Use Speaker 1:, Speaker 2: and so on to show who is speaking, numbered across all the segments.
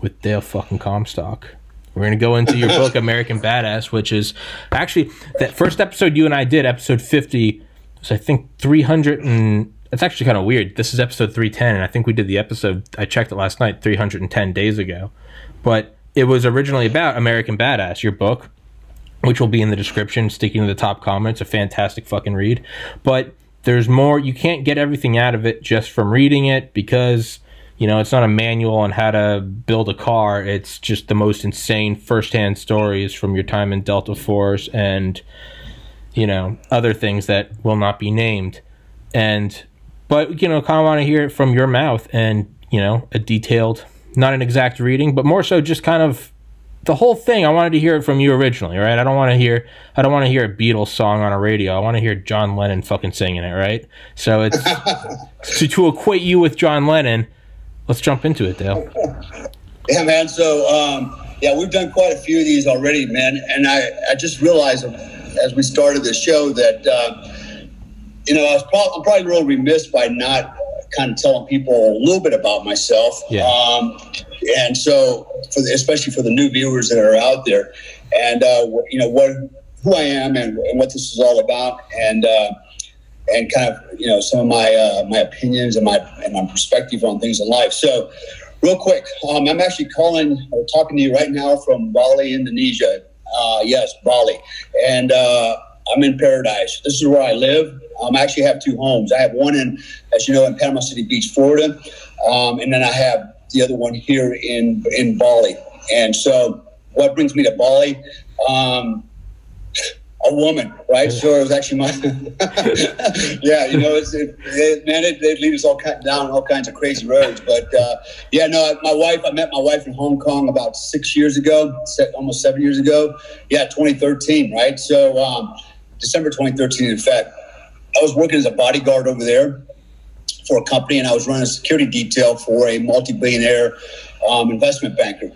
Speaker 1: with Dale fucking Comstock. We're going to go into your book, American Badass, which is actually that first episode you and I did, episode 50, was I think 300 and it's actually kind of weird. This is episode 310, and I think we did the episode, I checked it last night, 310 days ago. But it was originally about American Badass, your book, which will be in the description, sticking to the top comment. It's a fantastic fucking read. But there's more. You can't get everything out of it just from reading it because, you know, it's not a manual on how to build a car. It's just the most insane firsthand stories from your time in Delta Force and, you know, other things that will not be named. But, you know, kind of want to hear it from your mouth and, you know, a detailed, not an exact reading, but more so just kind of the whole thing. I wanted to hear it from you originally, right? I don't want to hear a Beatles song on a radio. I want to hear John Lennon fucking singing it, right? So it's to equate you with John Lennon. Let's jump into it, Dale.
Speaker 2: Yeah, man. So, yeah, we've done quite a few of these already, man. And I just realized as we started the show that, you know, I'm probably real remiss by not kind of telling people a little bit about myself.
Speaker 1: Yeah.
Speaker 2: And so, especially for the new viewers that are out there, and you know who I am and what this is all about, and kind of, you know, some of my opinions and my perspective on things in life. So, real quick, I'm actually talking to you right now from Bali, Indonesia. Yes, Bali, and I'm in paradise. This is where I live. I actually have two homes. I have one as you know, in Panama City Beach, Florida, and then I have the other one here in Bali. And so, what brings me to Bali? A woman, right? So it was actually my, yeah, you know, they lead us down all kinds of crazy roads. But yeah, no, I met my wife in Hong Kong about 6 years ago, almost 7 years ago. Yeah, 2013, right? So December 2013, in fact. I was working as a bodyguard over there for a company, and I was running a security detail for a multi-billionaire investment banker.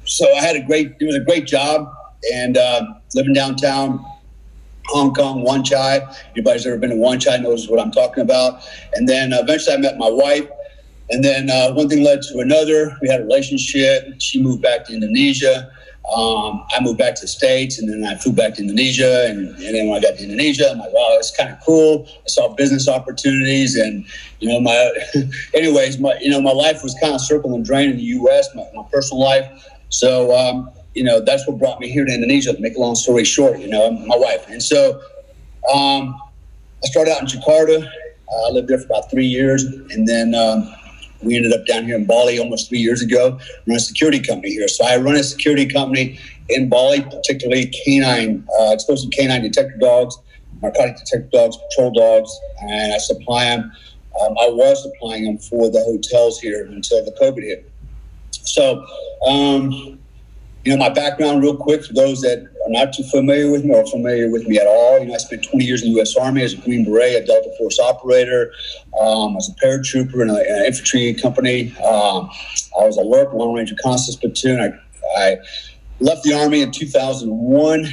Speaker 2: So it was a great job, and living downtown Hong Kong, Wan Chai. Anybody's ever been to Wan Chai knows what I'm talking about. And then eventually I met my wife, and then one thing led to another. We had a relationship. She moved back to Indonesia. I moved back to the States, and then I flew back to Indonesia. And then when I got to Indonesia, I'm like, wow, that's kind of cool. I saw business opportunities, and, you know, my life was kind of circle and drain in the U.S., my personal life. So, you know, that's what brought me here to Indonesia. To make a long story short, you know, my wife. And so I started out in Jakarta. I lived there for about 3 years, and then we ended up down here in Bali almost 3 years ago, run a security company here. So I run a security company in Bali, particularly canine, explosive canine detector dogs, narcotic detector dogs, patrol dogs, and I supply them. I was supplying them for the hotels here until the COVID hit. So, you know, my background real quick for those that are not too familiar with me or familiar with me at all. You know, I spent 20 years in the U.S. Army as a Green Beret, a Delta Force operator, as a paratrooper in an infantry company. I was a LRP, Long Range Reconnaissance Platoon. I left the Army in 2001,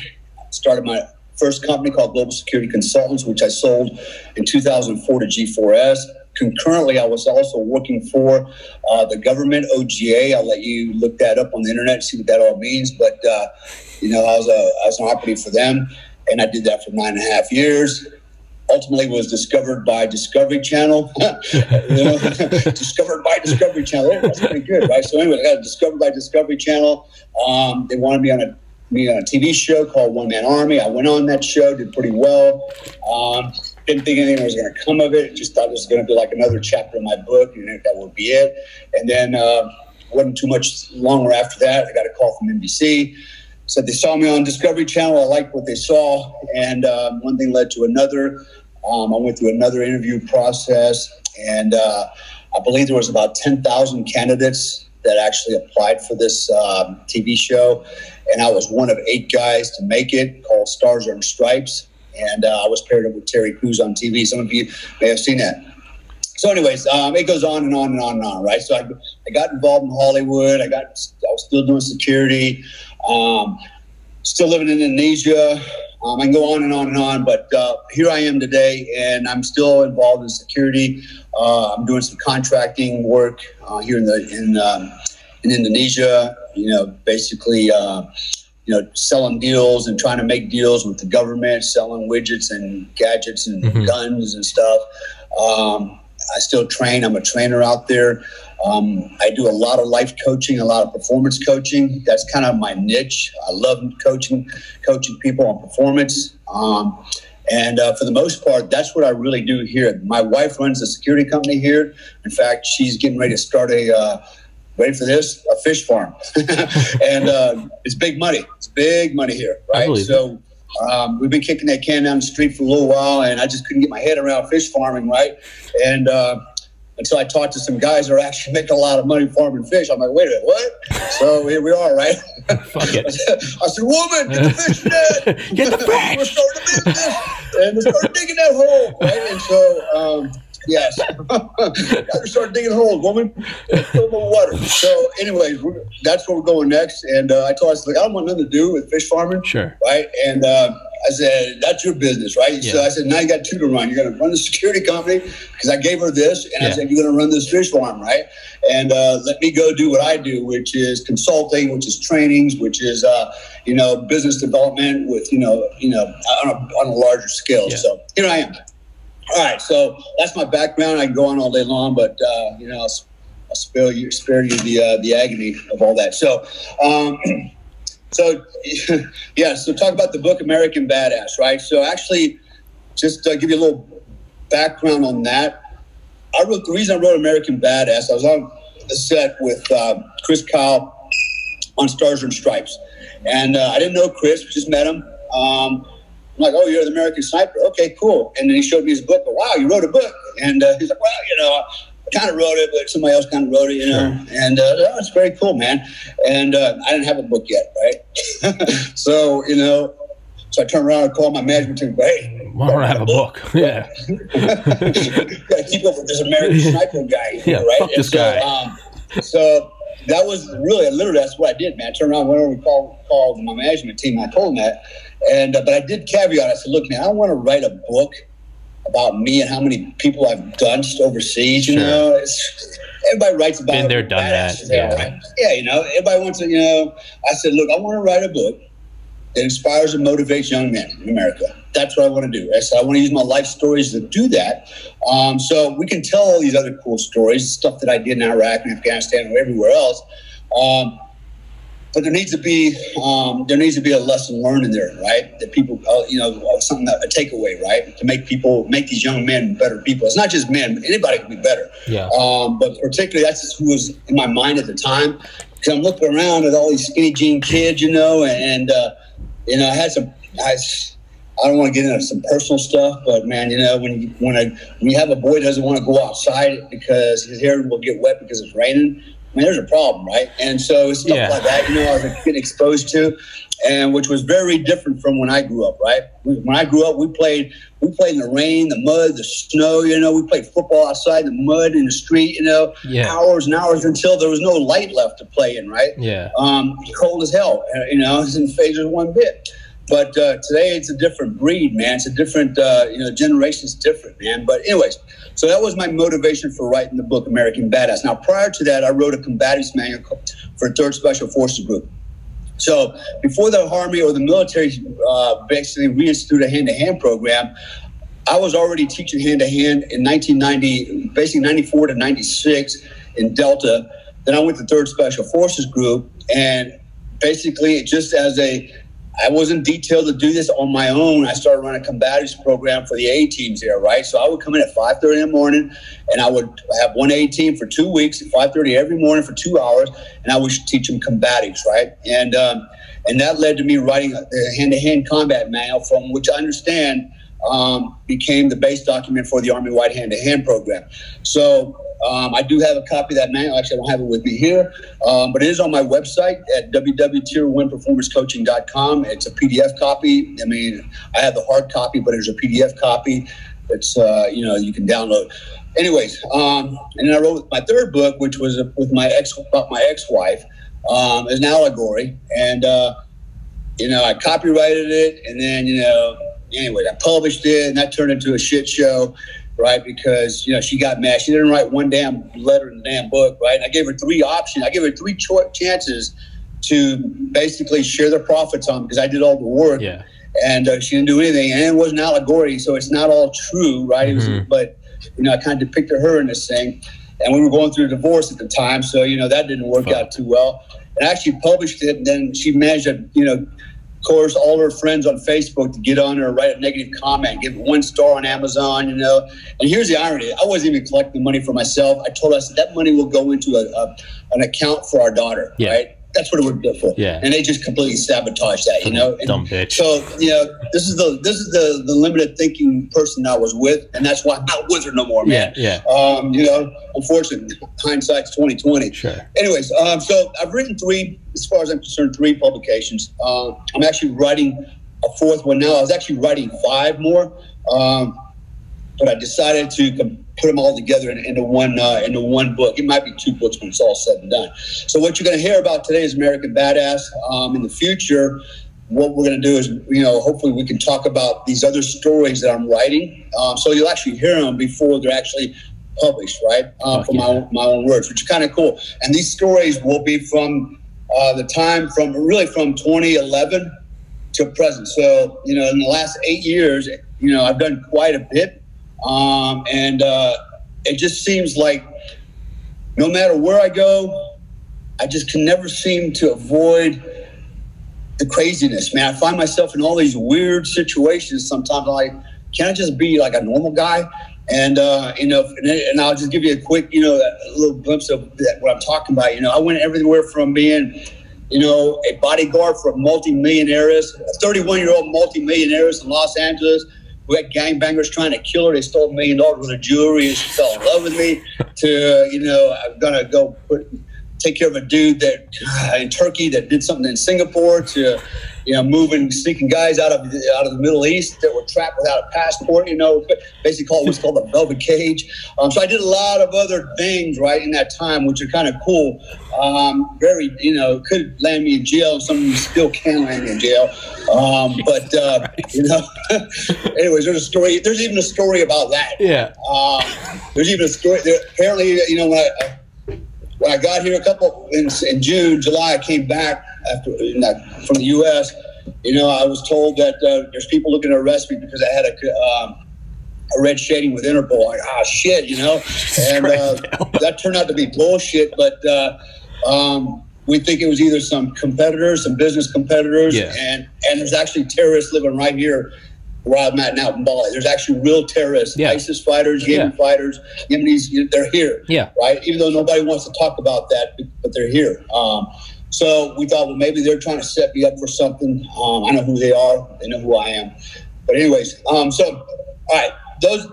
Speaker 2: started my first company called Global Security Consultants, which I sold in 2004 to G4S. Concurrently, I was also working for the government, OGA. I'll let you look that up on the internet and see what that all means. But, you know, I was an operative for them, and I did that for 9.5 years. Ultimately was discovered by Discovery Channel. You know, discovered by Discovery Channel. That's pretty good, right? So anyway, I got discovered by Discovery Channel. They wanted me on a TV show called One Man Army. I went on that show, did pretty well. Didn't think anything was going to come of it. Just thought it was going to be like another chapter in my book, and that would be it. And then wasn't too much longer after that, I got a call from NBC. Said they saw me on Discovery Channel. I liked what they saw, and one thing led to another. I went through another interview process, and I believe there was about 10,000 candidates that actually applied for this TV show, and I was one of 8 guys to make it, called Stars and Stripes. And I was paired up with Terry Crews on TV. Some of you may have seen that. So anyways, it goes on and on and on and on, right? So I got involved in Hollywood. I was still doing security, still living in Indonesia. I can go on and on and on, but here I am today, and I'm still involved in security. I'm doing some contracting work here in in Indonesia, basically, selling deals and trying to make deals with the government, selling widgets and gadgets and guns and stuff. I still train. I'm a trainer out there. I do a lot of life coaching, a lot of performance coaching. That's kind of my niche. I love coaching people on performance. And for the most part, that's what I really do here. My wife runs a security company here. In fact, she's getting ready to start ready for this, a fish farm. And it's big money. It's big money here, right? So we've been kicking that can down the street for a little while, and I just couldn't get my head around fish farming, right? And until I talked to some guys who are actually making a lot of money farming fish. I'm like, wait a minute, what? So here we are, right?
Speaker 1: Fuck it.
Speaker 2: I said, woman, get the fish net.
Speaker 1: Get the fish.
Speaker 2: We're starting a business. And we started digging that hole, right? And so, yes, gotta start digging holes, woman. Fill them with water. So, anyways, that's where we're going next. And I told her, I don't want nothing to do with fish farming.
Speaker 1: Sure.
Speaker 2: Right? And I said, that's your business, right? Yeah. So I said, now you got two to run. You're going to run the security company, because I gave her this, and I said, you're going to run this fish farm, right? And let me go do what I do, which is consulting, which is trainings, which is business development with on a larger scale. Yeah. So here I am. All right, so that's my background. I can go on all day long, but I'll spare you the agony of all that. So. So talk about the book American Badass, right? So actually, just give you a little background on that. The reason I wrote American Badass, I was on the set with Chris Kyle on Stars and Stripes. And I didn't know Chris, just met him. I'm like, oh, you're the American Sniper? Okay, cool. And then he showed me his book. But, wow, you wrote a book. And he's like, well, I kind of wrote it, but somebody else kind of wrote it, Sure. And it's very cool, man. And I didn't have a book yet, right? So, so I turned around and called my management team. Hey,
Speaker 1: why don't I have a book? Yeah.
Speaker 2: Gotta keep up with this American Sniper guy, right?
Speaker 1: Fuck this guy.
Speaker 2: So that was literally that's what I did, man. I turned around, went over and called my management team. And I told them that, and but I did caveat. I said, look, man, I don't want to write a book about me and how many people I've dunced overseas. Everybody writes about
Speaker 1: been there, done that.
Speaker 2: Right? Yeah, everybody wants to. I said, look, I want to write a book that inspires and motivates young men in America. That's what I want to do. I said I want to use my life stories to do that. So we can tell all these other cool stories, stuff that I did in Iraq and Afghanistan and everywhere else. But there needs to be a lesson learned in there, right? That people, something a takeaway, right? To make these young men better people. It's not just men, but anybody can be better. Yeah. But particularly, that's just who was in my mind at the time. Because I'm looking around at all these skinny jean kids, and I had some. I don't want to get into some personal stuff, but man, when you have a boy that doesn't want to go outside because his hair will get wet because it's raining. I mean, there's a problem, right? And so stuff like that, I was getting exposed to, and which was very different from when I grew up, right? When I grew up, we played in the rain, the mud, the snow. We played football outside in the mud in the street. Hours and hours until there was no light left to play in, right? Yeah. Cold as hell. It didn't phase us one bit. But today it's a different breed, man. It's a different, generation's different, man. But anyways, so that was my motivation for writing the book, American Badass. Now, prior to that, I wrote a combatives manual for 3rd Special Forces Group. So before the Army or the military basically reinstituted a hand-to-hand program, I was already teaching hand-to-hand in 1990, basically 94 to 96 in Delta. Then I went to 3rd Special Forces Group, and basically just I wasn't detailed to do this on my own. I started running a combatives program for the A teams there, right? So I would come in at 5:30 in the morning, and I would have one A team for 2 weeks at 5:30 every morning for 2 hours, and I would teach them combatives, right? And that led to me writing a hand-to-hand combat manual, from which I understand became the base document for the Army-wide hand-to-hand program. So I do have a copy of that manual. Actually, I don't have it with me here, but it is on my website at www.tier1performancecoaching.com. It's a PDF copy. I mean, I have the hard copy, but there's a PDF copy that's, you can download. Anyways, and then I wrote my third book, which was with my ex-wife, as an allegory. And, I copyrighted it, and then, anyway, I published it, and that turned into a shit show. right? Because, you know, she got mad. She didn't write one damn letter in the damn book, right? And I gave her 3 options. I gave her 3 chances to basically share the profits on, because I did all the work.
Speaker 1: Yeah.
Speaker 2: And she didn't do anything. And it was an allegory, so it's not all true, right? It was, but, you know, I kind of depicted her in this thing. And we were going through a divorce at the time, so, you know, that didn't work out too well. And I actually published it, and then she managed to, you know, coerce all her friends on Facebook to get on her and write a negative comment, give it 1 star on Amazon, you know. And here's the irony. I wasn't even collecting money for myself. I told us that money will go into an account for our daughter, right? That's what it would be for.
Speaker 1: Yeah.
Speaker 2: And they just completely sabotaged that, you know. And
Speaker 1: dumb bitch.
Speaker 2: so, you know, this is the limited thinking person I was with, and that's why I'm not with her no more, man.
Speaker 1: Yeah.
Speaker 2: You know, unfortunately, hindsight's 2020.
Speaker 1: Sure.
Speaker 2: Anyways, so I've written 3, as far as I'm concerned, 3 publications. I'm actually writing a 4th one now. I was actually writing 5 more, but I decided to put them all together into one book. It might be 2 books when it's all said and done. So what you're going to hear about today is American Badass. In the future, what we're going to do is, you know, hopefully we can talk about these other stories that I'm writing. So you'll actually hear them before they're actually published, right? From my own words, which is kind of cool. And these stories will be from the time from 2011 to present. So, you know, in the last 8 years, you know, I've done quite a bit. And it just seems like no matter where I go, I just can never seem to avoid the craziness, man. I find myself in all these weird situations sometimes. I'm like, can I just be like a normal guy? And, you know, and I'll just give you a quick, you know, a little glimpse of what I'm talking about. You know, I went everywhere from being, you know, a bodyguard for a multi-millionaires, a 31-year-old multi-millionaires in Los Angeles, who had gangbangers trying to kill her. They stole $1 million worth of jewelry and she fell in love with me, to, you know, I'm going to go take care of a dude that in Turkey that did something in Singapore, to, you know, sneaking guys out of the Middle East that were trapped without a passport, you know, basically what's called the velvet cage. So I did a lot of other things, right, in that time, which are kind of cool. Very, you know, could land me in jail. Some of them still can land me in jail. But, you know, anyways, there's a story. There's even a story about that. Yeah. There's even a story. Apparently, you know, when I got here in June, July, I came back from the U.S. You know, I was told that there's people looking to arrest me because I had a red shading with Interpol. Like, shit, you know. And that turned out to be bullshit. But we think it was either some competitors, some business competitors, and there's actually terrorists living right here where I'm at now in Bali. There's actually real terrorists, ISIS fighters, Yemen fighters, Yemenis. They're here, right? Even though nobody wants to talk about that, but they're here. So we thought, well, maybe they're trying to set me up for something. I know who they are. They know who I am. But anyways, so, all right, those a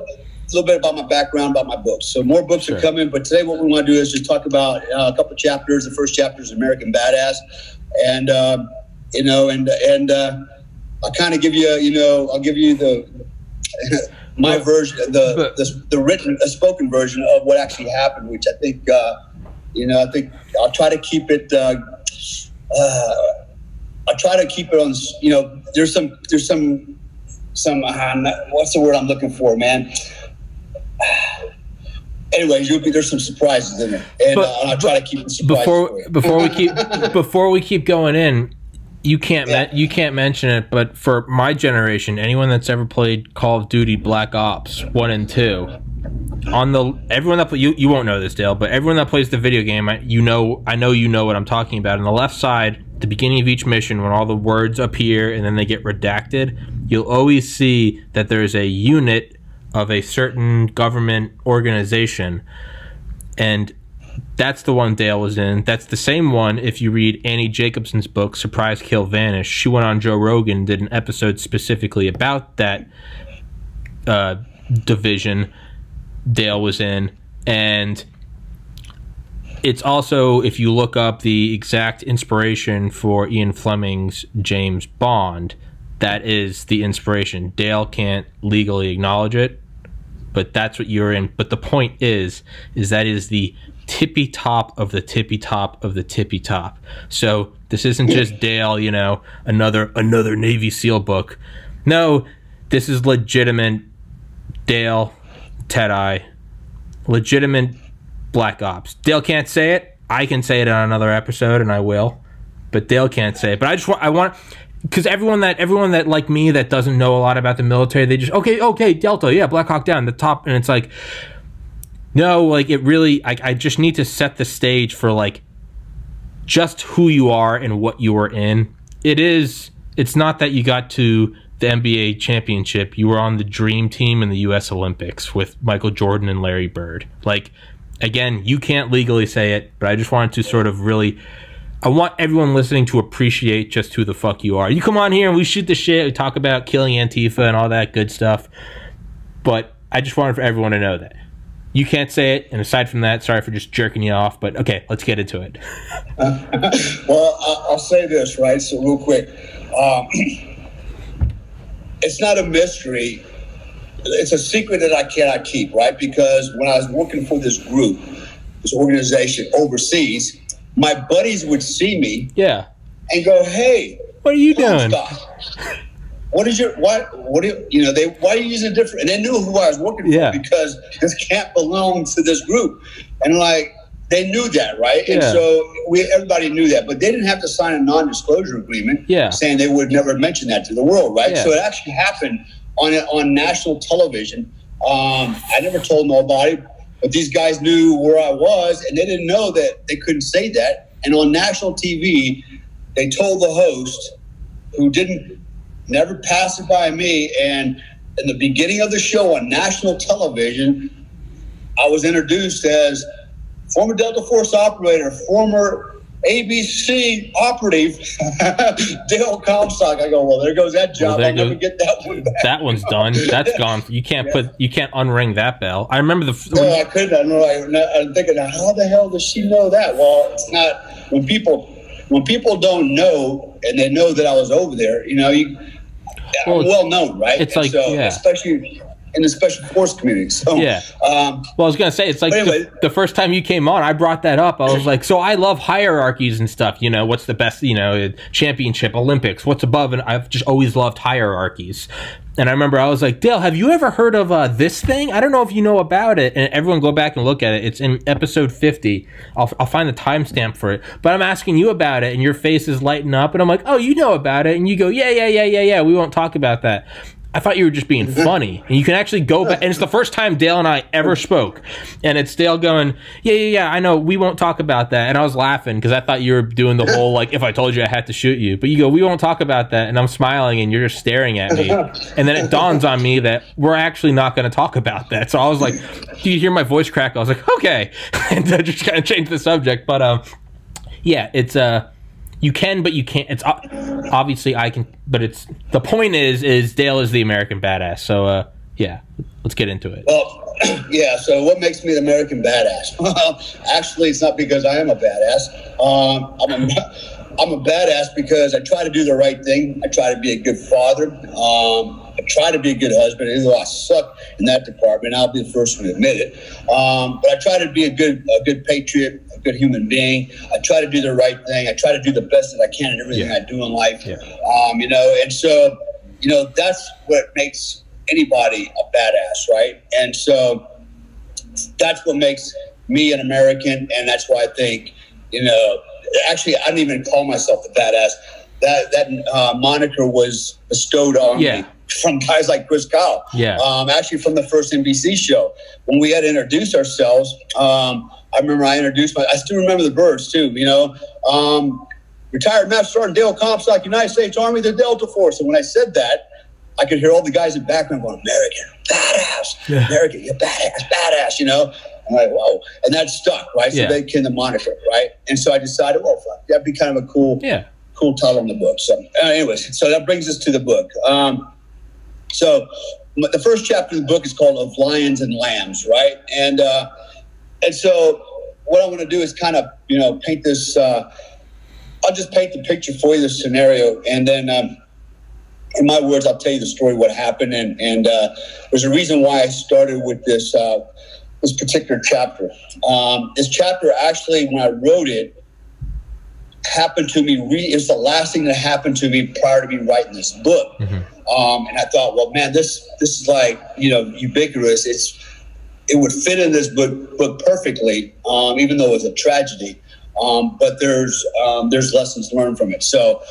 Speaker 2: little bit about my background, about my books. So more books are coming, but today what we want to do is just talk about a couple of chapters. The first chapter is American Badass. And, you know, and I'll kind of give you, you know, I'll give you my version, the written, spoken version of what actually happened, which I think, you know, I think I'll try to keep it, I'll try to keep it on, you know, there's some, what's the word I'm looking for, man? Anyways, there's some surprises in it, and I'll try to keep it surprises
Speaker 1: before we keep going in. You can't mention it, but for my generation, anyone that's ever played Call of Duty Black Ops 1 and 2, everyone that you won't know this, Dale, but everyone that plays the video game, I know you know what I'm talking about. On the left side, the beginning of each mission, when all the words appear and then they get redacted, you'll always see that there's a unit of a certain government organization, and that's the one Dale was in. That's the same one if you read Annie Jacobson's book, Surprise, Kill, Vanish. She went on Joe Rogan, did an episode specifically about that division Dale was in. And it's also, if you look up the exact inspiration for Ian Fleming's James Bond, that is the inspiration. Dale can't legally acknowledge it, but that's what you're in. But the point is that is the tippy top of the tippy top of the tippy top. So this isn't just Dale, you know, another Navy SEAL book. No, this is legitimate Dale Ted-Eye, legitimate black ops. Dale can't say it. I can say it on another episode, and I will. But Dale can't say it. But I want, because everyone that like me that doesn't know a lot about the military, they just okay, Delta, yeah, Black Hawk Down, the top, and it's like, no, like it really, I just need to set the stage for like just who you are and what you are in. It's not that you got to the NBA championship. You were on the dream team in the U.S. Olympics with Michael Jordan and Larry Bird. Like, again, you can't legally say it, but I just wanted to sort of really, I want everyone listening to appreciate just who the fuck you are. You come on here and we shoot the shit, we talk about killing Antifa and all that good stuff, but I just wanted for everyone to know that. You can't say it, and aside from that, sorry for just jerking you off, but okay, let's get into it.
Speaker 2: Well, I'll say this, right? So real quick. It's not a mystery. It's a secret that I cannot keep, right? Because when I was working for this group, this organization overseas, my buddies would see me and go, "Hey,
Speaker 1: what are you doing?
Speaker 2: What is your, why are you using different?" And they knew who I was working for because this camp belonged to this group. And like, they knew that, right? And so everybody knew that, but they didn't have to sign a non-disclosure agreement saying they would never mention that to the world, right? So it actually happened on national television. I never told nobody, but these guys knew where I was, and they didn't know that they couldn't say that. And on national TV, they told the host, who never passed it by me, and in the beginning of the show on national television, I was introduced as former Delta Force operator, former ABC operative, Dale Comstock. I go, well, there goes that job. I'll never get that one back.
Speaker 1: That one's done. That's gone. You can't unring that bell. I remember
Speaker 2: I couldn't. I'm thinking, how the hell does she know that? Well, it's not, when people don't know, and they know that I was over there, I'm well known, right?
Speaker 1: It's like,
Speaker 2: especially in the special force community. So
Speaker 1: well, I was gonna say, it's like anyway, the first time you came on, I brought that up. I was like, so I love hierarchies and stuff. What's the best? Championship, Olympics. What's above? And I've just always loved hierarchies. And I remember I was like, Dale, have you ever heard of this thing? I don't know if you know about it. And everyone go back and look at it. It's in episode 50. I'll find the timestamp for it. But I'm asking you about it, and your face is lighting up. And I'm like, oh, you know about it. And you go, yeah. We won't talk about that. I thought you were just being funny. And you can actually go back. And it's the first time Dale and I ever spoke. And it's Dale going, yeah, I know. We won't talk about that. And I was laughing because I thought you were doing the whole, like, if I told you I had to shoot you. But you go, we won't talk about that. And I'm smiling, and you're just staring at me. And then it dawns on me that we're actually not going to talk about that. So I was like, do you hear my voice crack? I was like, okay. And I just kind of changed the subject. But, it's... you can, but you can't. It's obviously I can, but it's the point is Dale is the American badass. So let's get into it.
Speaker 2: Well, So what makes me the American badass? Well, actually, it's not because I am a badass. I'm a badass because I try to do the right thing. I try to be a good father. I try to be a good husband, even though I suck in that department. I'll be the first one to admit it. But I try to be a good patriot, a good human being. I try to do the right thing. I try to do the best that I can in everything I do in life. And so, that's what makes anybody a badass, right? And so that's what makes me an American, and that's why I think, actually, I don't even call myself a badass. That moniker was bestowed on me from guys like Chris Kyle. Actually, from the first NBC show, when we had to introduce ourselves, I remember I introduced I still remember the birds too. Retired Master Sergeant Dale Comstock, United States Army, the Delta Force. And when I said that, I could hear all the guys in the background going, "American, badass, American, you're badass." I'm like, whoa. And that stuck, right? So they came the moniker, right? And so I decided, well, fuck, that'd be kind of a cool title in the book. So anyways, so that brings us to the book. So the first chapter of the book is called Of Lions and Lambs, right? And so what I want to do is kind of, paint this, I'll just paint the picture for you, the scenario. And then in my words, I'll tell you the story, what happened. And there's a reason why I started with this particular chapter. This chapter, actually, when I wrote it, happened to me. It was the last thing that happened to me prior to me writing this book. And I thought, well, man, this is like, ubiquitous. it would fit in this book perfectly, even though it was a tragedy. But there's lessons learned from it. So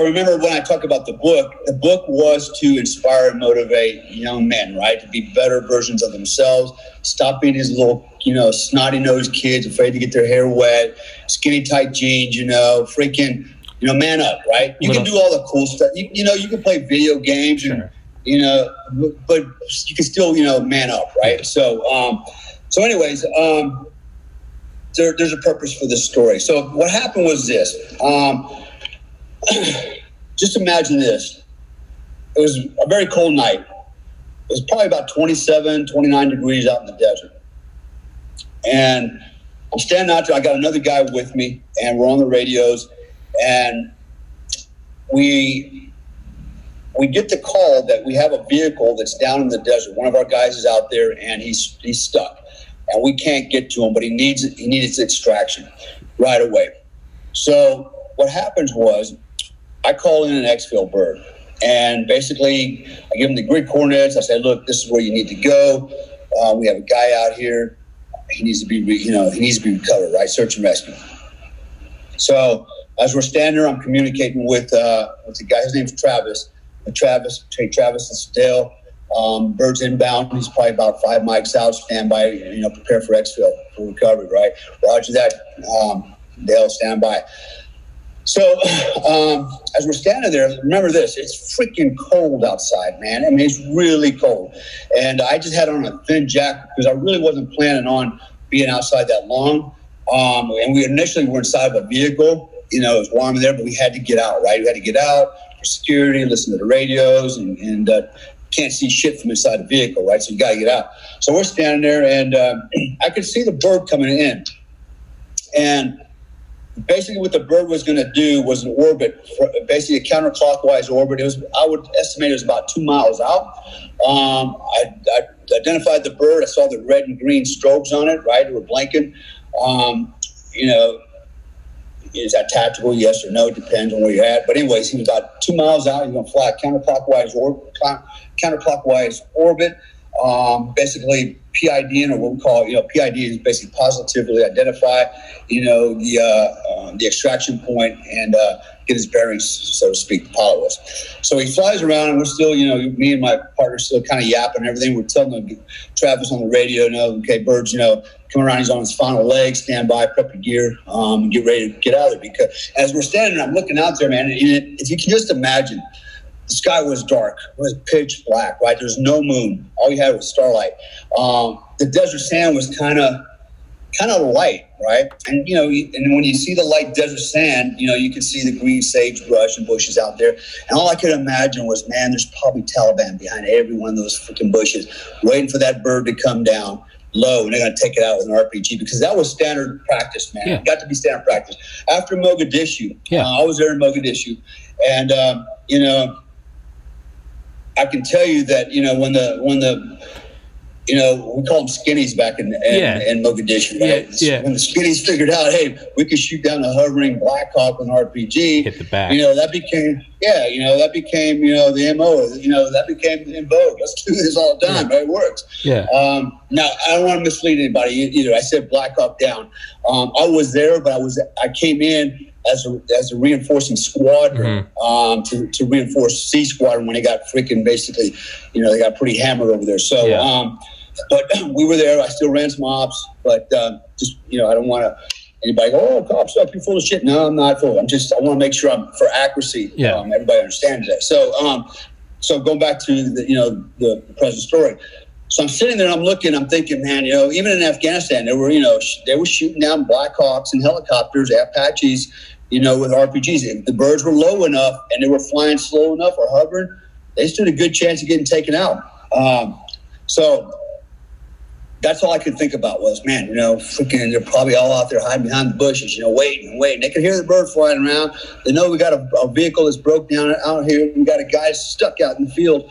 Speaker 2: remember when I talk about the book was to inspire and motivate young men, right? To be better versions of themselves, stop being these little, snotty-nosed kids afraid to get their hair wet, skinny tight jeans, freaking, man up, right? You can do all the cool stuff. You can play video games, sure. And, but you can still, man up, right? So anyways, there's a purpose for this story. So what happened was this. Just imagine this. It was a very cold night. It was probably about 27, 29 degrees out in the desert. And I'm standing out there. I got another guy with me, and we're on the radios. And we get the call that we have a vehicle that's down in the desert. One of our guys is out there, and he's stuck. And we can't get to him, but he needs extraction right away. So what happens was I call in an exfil bird, and basically I give him the grid coordinates. I say, look, this is where you need to go. We have a guy out here. He needs to be, recovered, right? Search and rescue. So as we're standing there, I'm communicating with the guy. His name's Travis. Travis, this is Dale. Bird's inbound. He's probably about 5 mics out. Stand by, prepare for exfil, for recovery, right? Roger that. Dale, stand by. So as we're standing there, remember this, it's freaking cold outside, man. I mean, it's really cold. And I just had on a thin jacket because I really wasn't planning on being outside that long. And we initially were inside of a vehicle. It was warm in there, but we had to get out, right? We had to get out for security, listen to the radios, and can't see shit from inside the vehicle, right? So you got to get out. So we're standing there, and I could see the bird coming in. And basically what the bird was going to do was an orbit, basically a counterclockwise orbit. I would estimate it was about 2 miles out. I identified the bird. I saw the red and green strobes on it, right? They were blinking. Is that tactical? Yes or no? Depends on where you're at. But anyways, he was about 2 miles out. He's going to fly a counterclockwise orbit. Basically PID, or what we call, PID is basically positively identify, the extraction point and get his bearings, so to speak, the pilot was. So he flies around, and we're still, me and my partner still kind of yapping and everything. We're telling Travis on the radio, okay, Bird's, come around. He's on his final leg, stand by, prep your gear, and get ready to get out of there. Because as we're standing there, I'm looking out there, man, and if you can just imagine, the sky was dark. It was pitch black, right? There was no moon. All you had was starlight. The desert sand was kind of light, right? And, and when you see the light desert sand, you can see the green sagebrush and bushes out there. And all I could imagine was, man, there's probably Taliban behind every one of those freaking bushes, waiting for that bird to come down low, and they're going to take it out with an RPG, because that was standard practice, man. Yeah. It got to be standard practice. After Mogadishu, I was there in Mogadishu, and, I can tell you that, when the we call them skinnies back in Mogadishu, right? When the skinnies figured out, hey, we could shoot down a hovering Black Hawk with an RPG,
Speaker 1: hit the back.
Speaker 2: That became, the MO, that became in vogue. Let's do this all the time, right? It works. Yeah. Now, I don't want to mislead anybody either. I said Black Hawk down. I was there, but I came in as a reinforcing squadron, to reinforce C Squadron when they got freaking basically, they got pretty hammered over there. So, but we were there. I still ran some ops, but just, I don't want to anybody go, oh, cops up, you're full of shit. No, I'm not full. I want to make sure I'm for accuracy. Everybody understands that. So going back to the present story. So I'm sitting there and I'm looking, I'm thinking, man, even in Afghanistan, they were shooting down Black Hawks and helicopters, Apaches, with RPGs. If the birds were low enough and they were flying slow enough or hovering, they stood a good chance of getting taken out. So that's all I could think about was, man, freaking, they're probably all out there hiding behind the bushes, waiting. They can hear the bird flying around. They know we got a vehicle that's broke down out here. We got a guy stuck out in the field.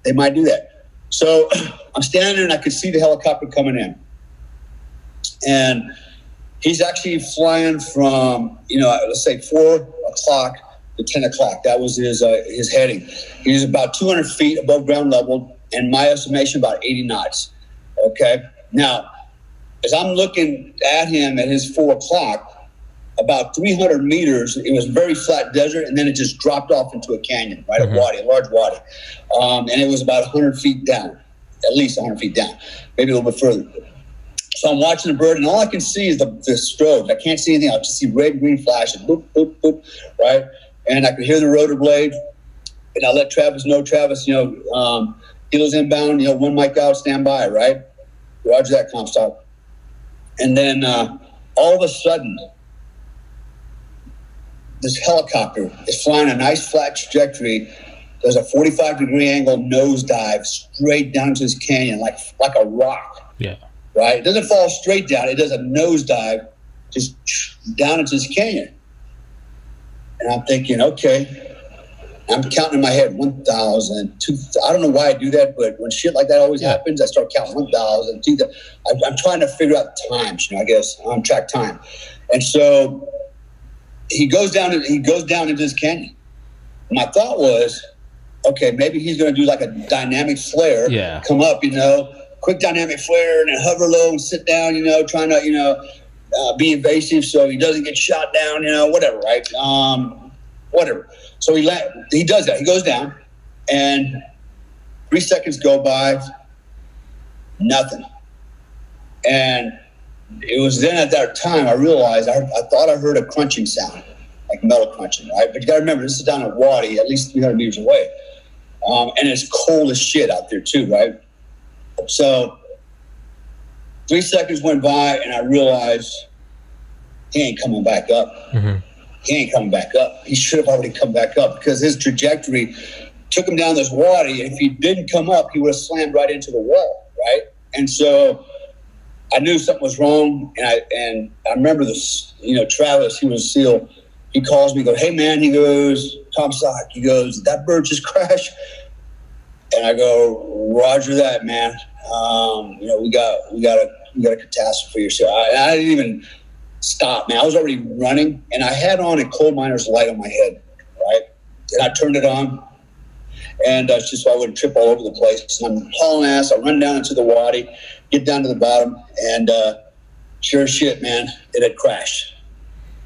Speaker 2: They might do that. So I'm standing there and I could see the helicopter coming in. And he's actually flying from, let's say 4 o'clock to 10 o'clock. That was his heading. He was about 200 feet above ground level, in my estimation, about 80 knots. Okay. Now, as I'm looking at him at his 4 o'clock, about 300 meters, it was very flat desert, and then it just dropped off into a canyon, right? A wadi, a large wadi. And it was about 100 feet down, at least 100 feet down, maybe a little bit further. So I'm watching the bird, and all I can see is the strobes. I can't see anything. I just see red and green flashes, boop, boop, boop, right? And I could hear the rotor blade, and I let Travis know, helos inbound, 1 mic out, stand by, right? Roger that, Comstock. And then all of a sudden, this helicopter is flying a nice flat trajectory. There's a 45-degree angle nosedive straight down to this canyon, like a rock.
Speaker 1: Yeah.
Speaker 2: Right? It doesn't fall straight down. It does a nosedive just down into this canyon. And I'm thinking, okay. I'm counting in my head 1,000, 2,000. I don't know why I do that, but when shit like that always happens, I start counting 1,000, 2,000. I'm trying to figure out the times, I guess, on track time. And so he goes down into this canyon. My thought was, okay, maybe he's going to do like a dynamic flare, come up, quick dynamic flare, and then hover low and sit down, trying to, be evasive so he doesn't get shot down, whatever, right? Whatever. So he does that. He goes down, and 3 seconds go by, nothing. And it was then at that time I realized I thought I heard a crunching sound, like metal crunching, right? But you got to remember, this is down at Wadi, at least 300 meters away. And it's cold as shit out there too, right? So 3 seconds went by, and I realized he ain't coming back up. Mm-hmm. He ain't coming back up. He should have already come back up because his trajectory took him down this Wadi. And if he didn't come up, he would have slammed right into the wall, right? And so I knew something was wrong. And I remember this, Travis, he was a SEAL. He calls me, goes, "Hey man," he goes, "Comstock," he goes, "Did that bird just crash?" And I go, "Roger that, man. We got a catastrophe here." So I didn't even stop, man. I was already running, and I had on a coal miner's light on my head, right? And I turned it on, and just so I wouldn't trip all over the place. And I'm hauling ass. I run down into the Wadi, get down to the bottom, and sure as shit, man, it had crashed.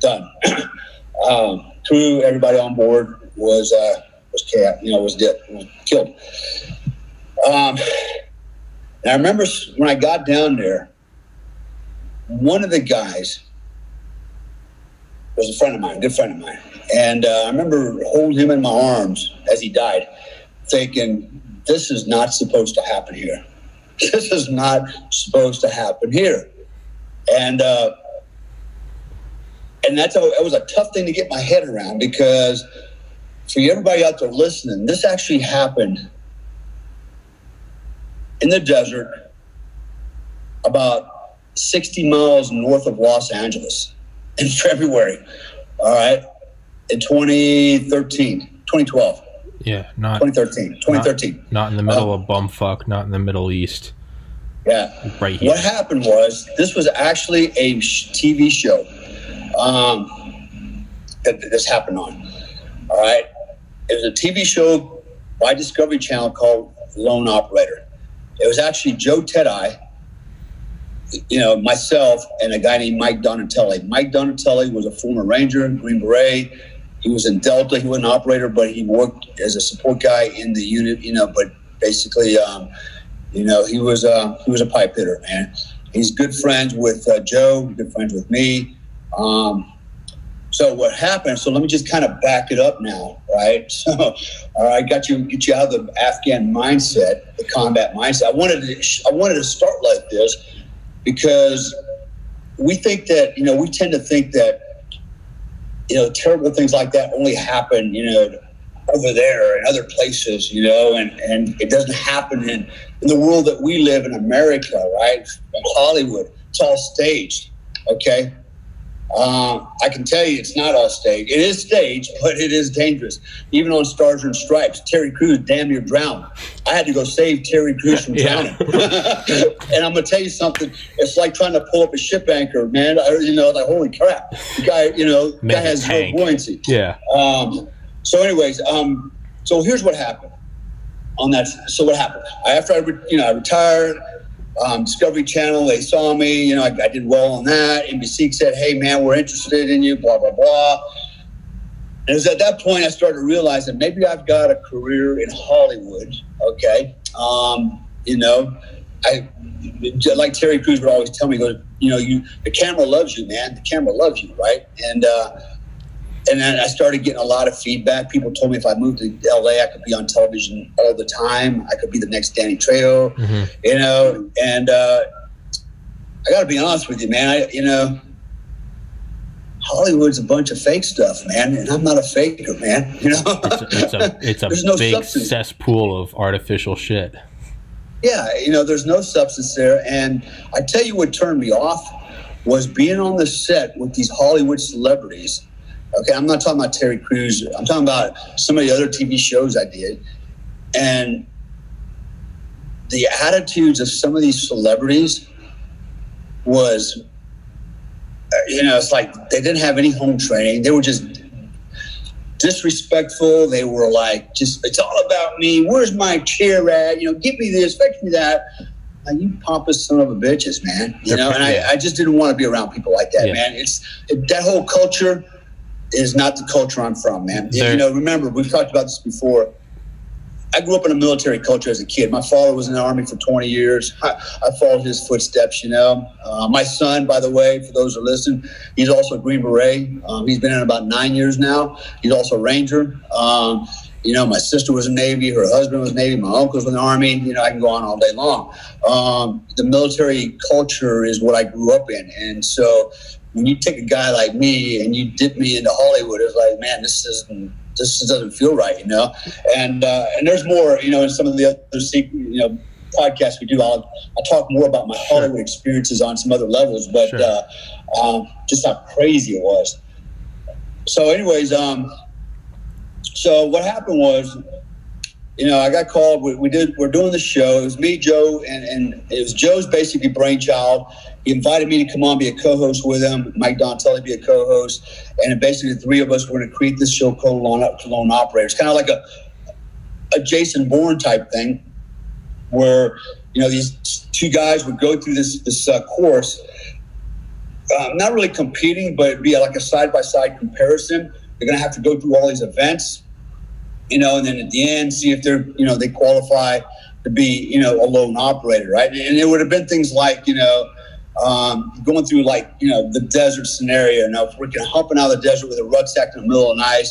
Speaker 2: Done. Crew, everybody on board was dead, was killed. And I remember when I got down there, one of the guys was a friend of mine, a good friend of mine. And I remember holding him in my arms as he died, thinking, this is not supposed to happen here. This is not supposed to happen here. And that was a tough thing to get my head around, because for everybody out there listening, this actually happened in the desert about 60 miles north of Los Angeles in February, all right, in 2012.
Speaker 1: Yeah, not
Speaker 2: 2013.
Speaker 1: Not in the middle of bumfuck, not in the Middle East.
Speaker 2: Yeah.
Speaker 1: Right here.
Speaker 2: What happened was, this was actually a TV show that this happened on, all right? It was a TV show by Discovery Channel called Lone Operator. It was actually Joe Tedeye, myself, and a guy named Mike Donatelli. Mike Donatelli was a former Ranger, Green Beret. He was in Delta. He was an operator, but he worked as a support guy in the unit, but basically, he was a pipe hitter, man. He's good friends with Joe, good friends with me. So what happened, so let me just kind of back it up now, right? So, all right, get you out of the Afghan mindset, the combat mindset. I wanted to start like this because we think that, we tend to think that, terrible things like that only happen, over there and other places, and it doesn't happen in the world that we live in, America, right? In Hollywood, it's all staged, okay? I can tell you it's not all staged. It is staged, but it is dangerous. Even on Stars and Stripes, Terry Crews damn near drowned. I had to go save Terry Crews from drowning. And I'm going to tell you something. It's like trying to pull up a ship anchor, man. Like, holy crap. The guy, guy has no buoyancy.
Speaker 1: Yeah.
Speaker 2: So anyways, so here's what happened. on that. So what happened? After I retired, Discovery Channel, they saw me. You know, I did well on that. NBC said, "Hey, man, we're interested in you." Blah blah blah. And it was at that point I started to realize that maybe I've got a career in Hollywood. Okay, you know, I like Terry Crews would always tell me, he goes, you know, the camera loves you, man. The camera loves you, right? And then I started getting a lot of feedback. People told me if I moved to LA, I could be on television all the time. I could be the next Danny Trejo, you know. And I got to be honest with you, man. Hollywood's a bunch of fake stuff, man, and I'm not a faker, man. You know,
Speaker 1: it's a big substance. Cesspool of artificial shit.
Speaker 2: Yeah, you know, there's no substance there. And I tell you what turned me off was being on the set with these Hollywood celebrities. Okay, I'm not talking about Terry Crews. I'm talking about some of the other TV shows I did. And the attitudes of some of these celebrities was, you know, it's like they didn't have any home training. They were just disrespectful. They were like, just, it's all about me. Where's my chair at? You know, give me this, fix me that. Like, you pompous son of a bitches, man. You know, and I just didn't want to be around people like that, man. That whole culture is not the culture I'm from, man. You know, remember, we've talked about this before. I grew up in a military culture as a kid. My father was in the Army for 20 years. I followed his footsteps, you know. My son, by the way, for those who are listening, he's also a Green Beret. He's been in about 9 years now. He's also a Ranger. You know, my sister was in the Navy. Her husband was in the Navy. My uncle was in the Army. You know, I can go on all day long. The military culture is what I grew up in. And so when you take a guy like me and you dip me into Hollywood, it's like, man, this doesn't feel right, you know. And there's more, you know, in some of the other podcasts we do. I'll talk more about my Hollywood experiences on some other levels, but just how crazy it was. So, anyways, so what happened was, you know, I got called. We're doing the show. It was me, Joe, and it was Joe's basically brainchild. He invited me to come on, be a co-host with him. Mike Donatelli be a co-host, and basically the three of us were going to create this show called Lone Operators, kind of like a Jason Bourne type thing, where, you know, these two guys would go through this course, not really competing, but it'd be like a side-by-side comparison. They're going to have to go through all these events, you know, and then at the end, see if they qualify to be, you know, a lone operator, right? And it would have been things like, you know, going through, like, you know, the desert scenario, you know, freaking humping out of the desert with a rucksack in the middle of the night,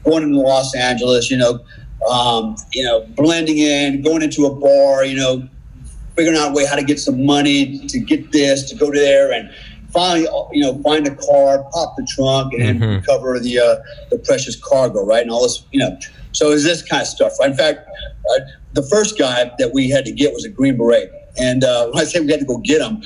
Speaker 2: going into Los Angeles, you know, blending in, going into a bar, you know, figuring out a way how to get some money to get this, to go there, and finally, you know, find a car, pop the trunk, and recover the precious cargo, right? And all this, you know. So it's this kind of stuff, right? In fact, the first guy that we had to get was a Green Beret. And when I say we had to go get him,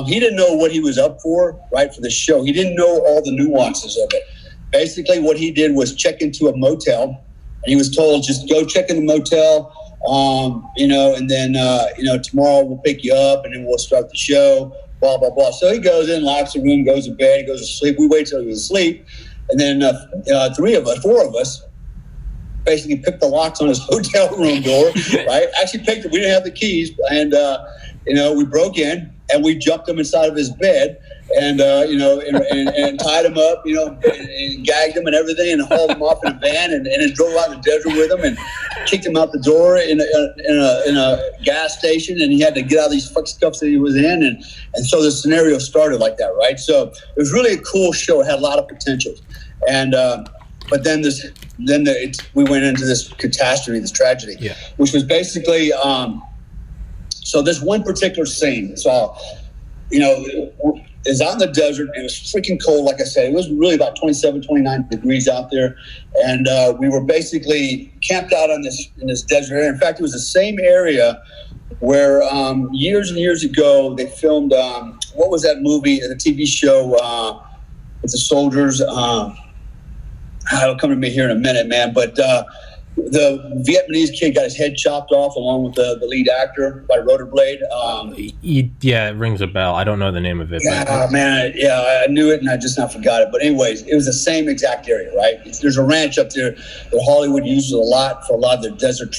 Speaker 2: he didn't know what he was up for, right, for the show. He didn't know all the nuances of it. Basically, what he did was check into a motel, and he was told, just go check in the motel, you know, and then, you know, tomorrow we'll pick you up, and then we'll start the show, blah, blah, blah. So he goes in, locks the room, goes to bed, he goes to sleep. We wait till he was asleep, and then four of us, basically picked the locks on his hotel room door, right? Actually picked it. We didn't have the keys. And, you know, we broke in and we jumped him inside of his bed and, you know, and tied him up, you know, and gagged him and everything and hauled him off in a van and then drove out in the desert with him and kicked him out the door in a gas station. And he had to get out of these fuck scuffs that he was in. And so the scenario started like that, right? So it was really a cool show. It had a lot of potential. And, but then we went into this catastrophe, this tragedy, which was basically, so this one particular scene, so, you know, is out in the desert. It was freaking cold, like I said. It was really about 27, 29 degrees out there. And we were basically camped out in this desert area. In fact, it was the same area where years and years ago they filmed, what was that movie, the TV show with the soldiers? It'll come to me here in a minute, man. But the Vietnamese kid got his head chopped off along with the lead actor by a rotor blade.
Speaker 1: Yeah, it rings a bell. I don't know the name of it.
Speaker 2: Yeah, man. Yeah, I knew it and I just now forgot it. But anyways, it was the same exact area, right? There's a ranch up there that Hollywood uses a lot for a lot of their desert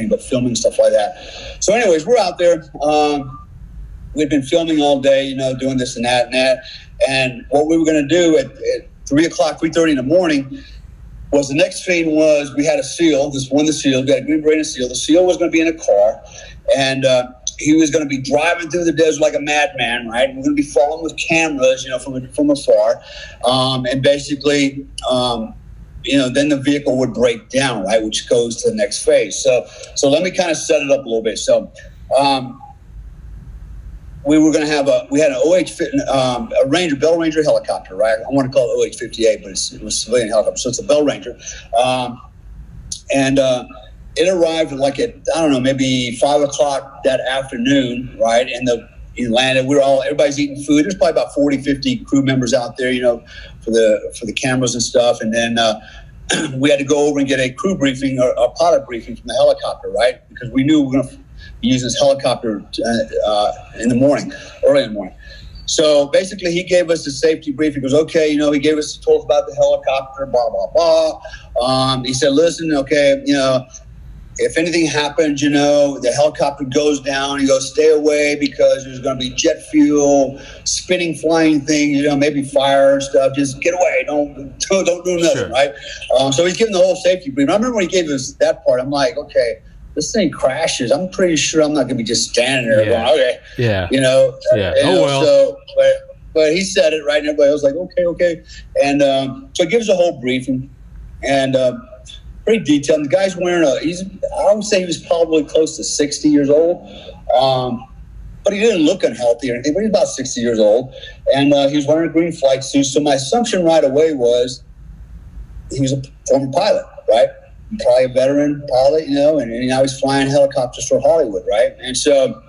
Speaker 2: but filming, stuff like that. So anyways, we're out there. We'd been filming all day, you know, doing this and that. And what we were going to do at 3:30 in the morning was the next scene was we had a seal. This one, the seal, we had a Green Beret and a seal. The seal was going to be in a car, and he was going to be driving through the desert like a madman, right? We're going to be following with cameras, you know, from afar, and basically, you know, then the vehicle would break down, right, which goes to the next phase. So let me kind of set it up a little bit. So. We were going to have a Bell Ranger helicopter, right? I want to call it OH-58, but it was a civilian helicopter, so it's a Bell Ranger. And it arrived maybe 5 o'clock that afternoon, right? And it landed. Everybody's eating food. There's probably about 40, 50 crew members out there, you know, for the cameras and stuff. And then we had to go over and get a crew briefing or a pilot briefing from the helicopter, right? Because we knew we were going to use this helicopter early in the morning. So basically, he gave us the safety brief. He goes, okay, you know, he gave us told about the helicopter, blah, blah, blah. He said, listen, okay, you know, if anything happens, you know, the helicopter goes down, he goes, stay away because there's going to be jet fuel, spinning, flying things, you know, maybe fire and stuff. Just get away. Don't do nothing, sure. Right? So he's giving the whole safety brief. And I remember when he gave us that part, I'm like, okay, this thing crashes, I'm pretty sure I'm not going to be just standing there going, okay. Yeah. You know? Yeah. Well. So, but he said it, right? And everybody was like, okay. And so he gives a whole briefing and pretty detailed. The guy's wearing I would say he was probably close to 60 years old. But he didn't look unhealthy or anything, but he's about 60 years old. And he was wearing a green flight suit. So my assumption right away was he was a former pilot, right? Probably a veteran pilot, you know, and now he's flying helicopters for Hollywood, right? And so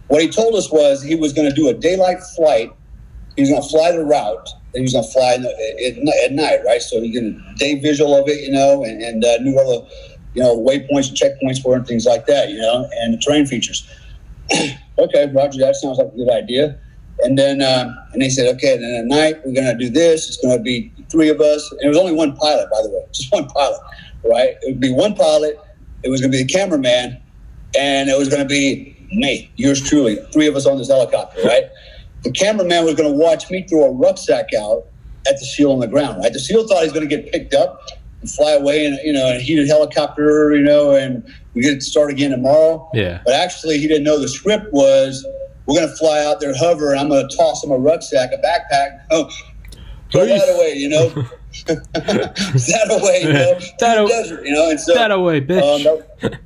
Speaker 2: what he told us was he was going to do a daylight flight. He was going to fly the route. And he was going to fly at night, right? So he get a day visual of it, you know, and knew all the, you know, waypoints and checkpoints for and things like that, you know, and the terrain features. Okay, Roger, that sounds like a good idea. And then and they said, okay, then at night we're going to do this. It's going to be 3 of us. And it was only one pilot, by the way, just one pilot. Right, it would be one pilot. It was going to be the cameraman, and it was going to be me, yours truly, 3 of us on this helicopter. Right, the cameraman was going to watch me throw a rucksack out at the seal on the ground. Right, the seal thought he was going to get picked up and fly away, in a heated helicopter, you know, and we get to start again tomorrow. Yeah, but actually, he didn't know the script was we're going to fly out there, hover, and I'm going to toss him a rucksack, a backpack. Throw that away, you know. That away, you know. Desert, you know. And so that away, bitch.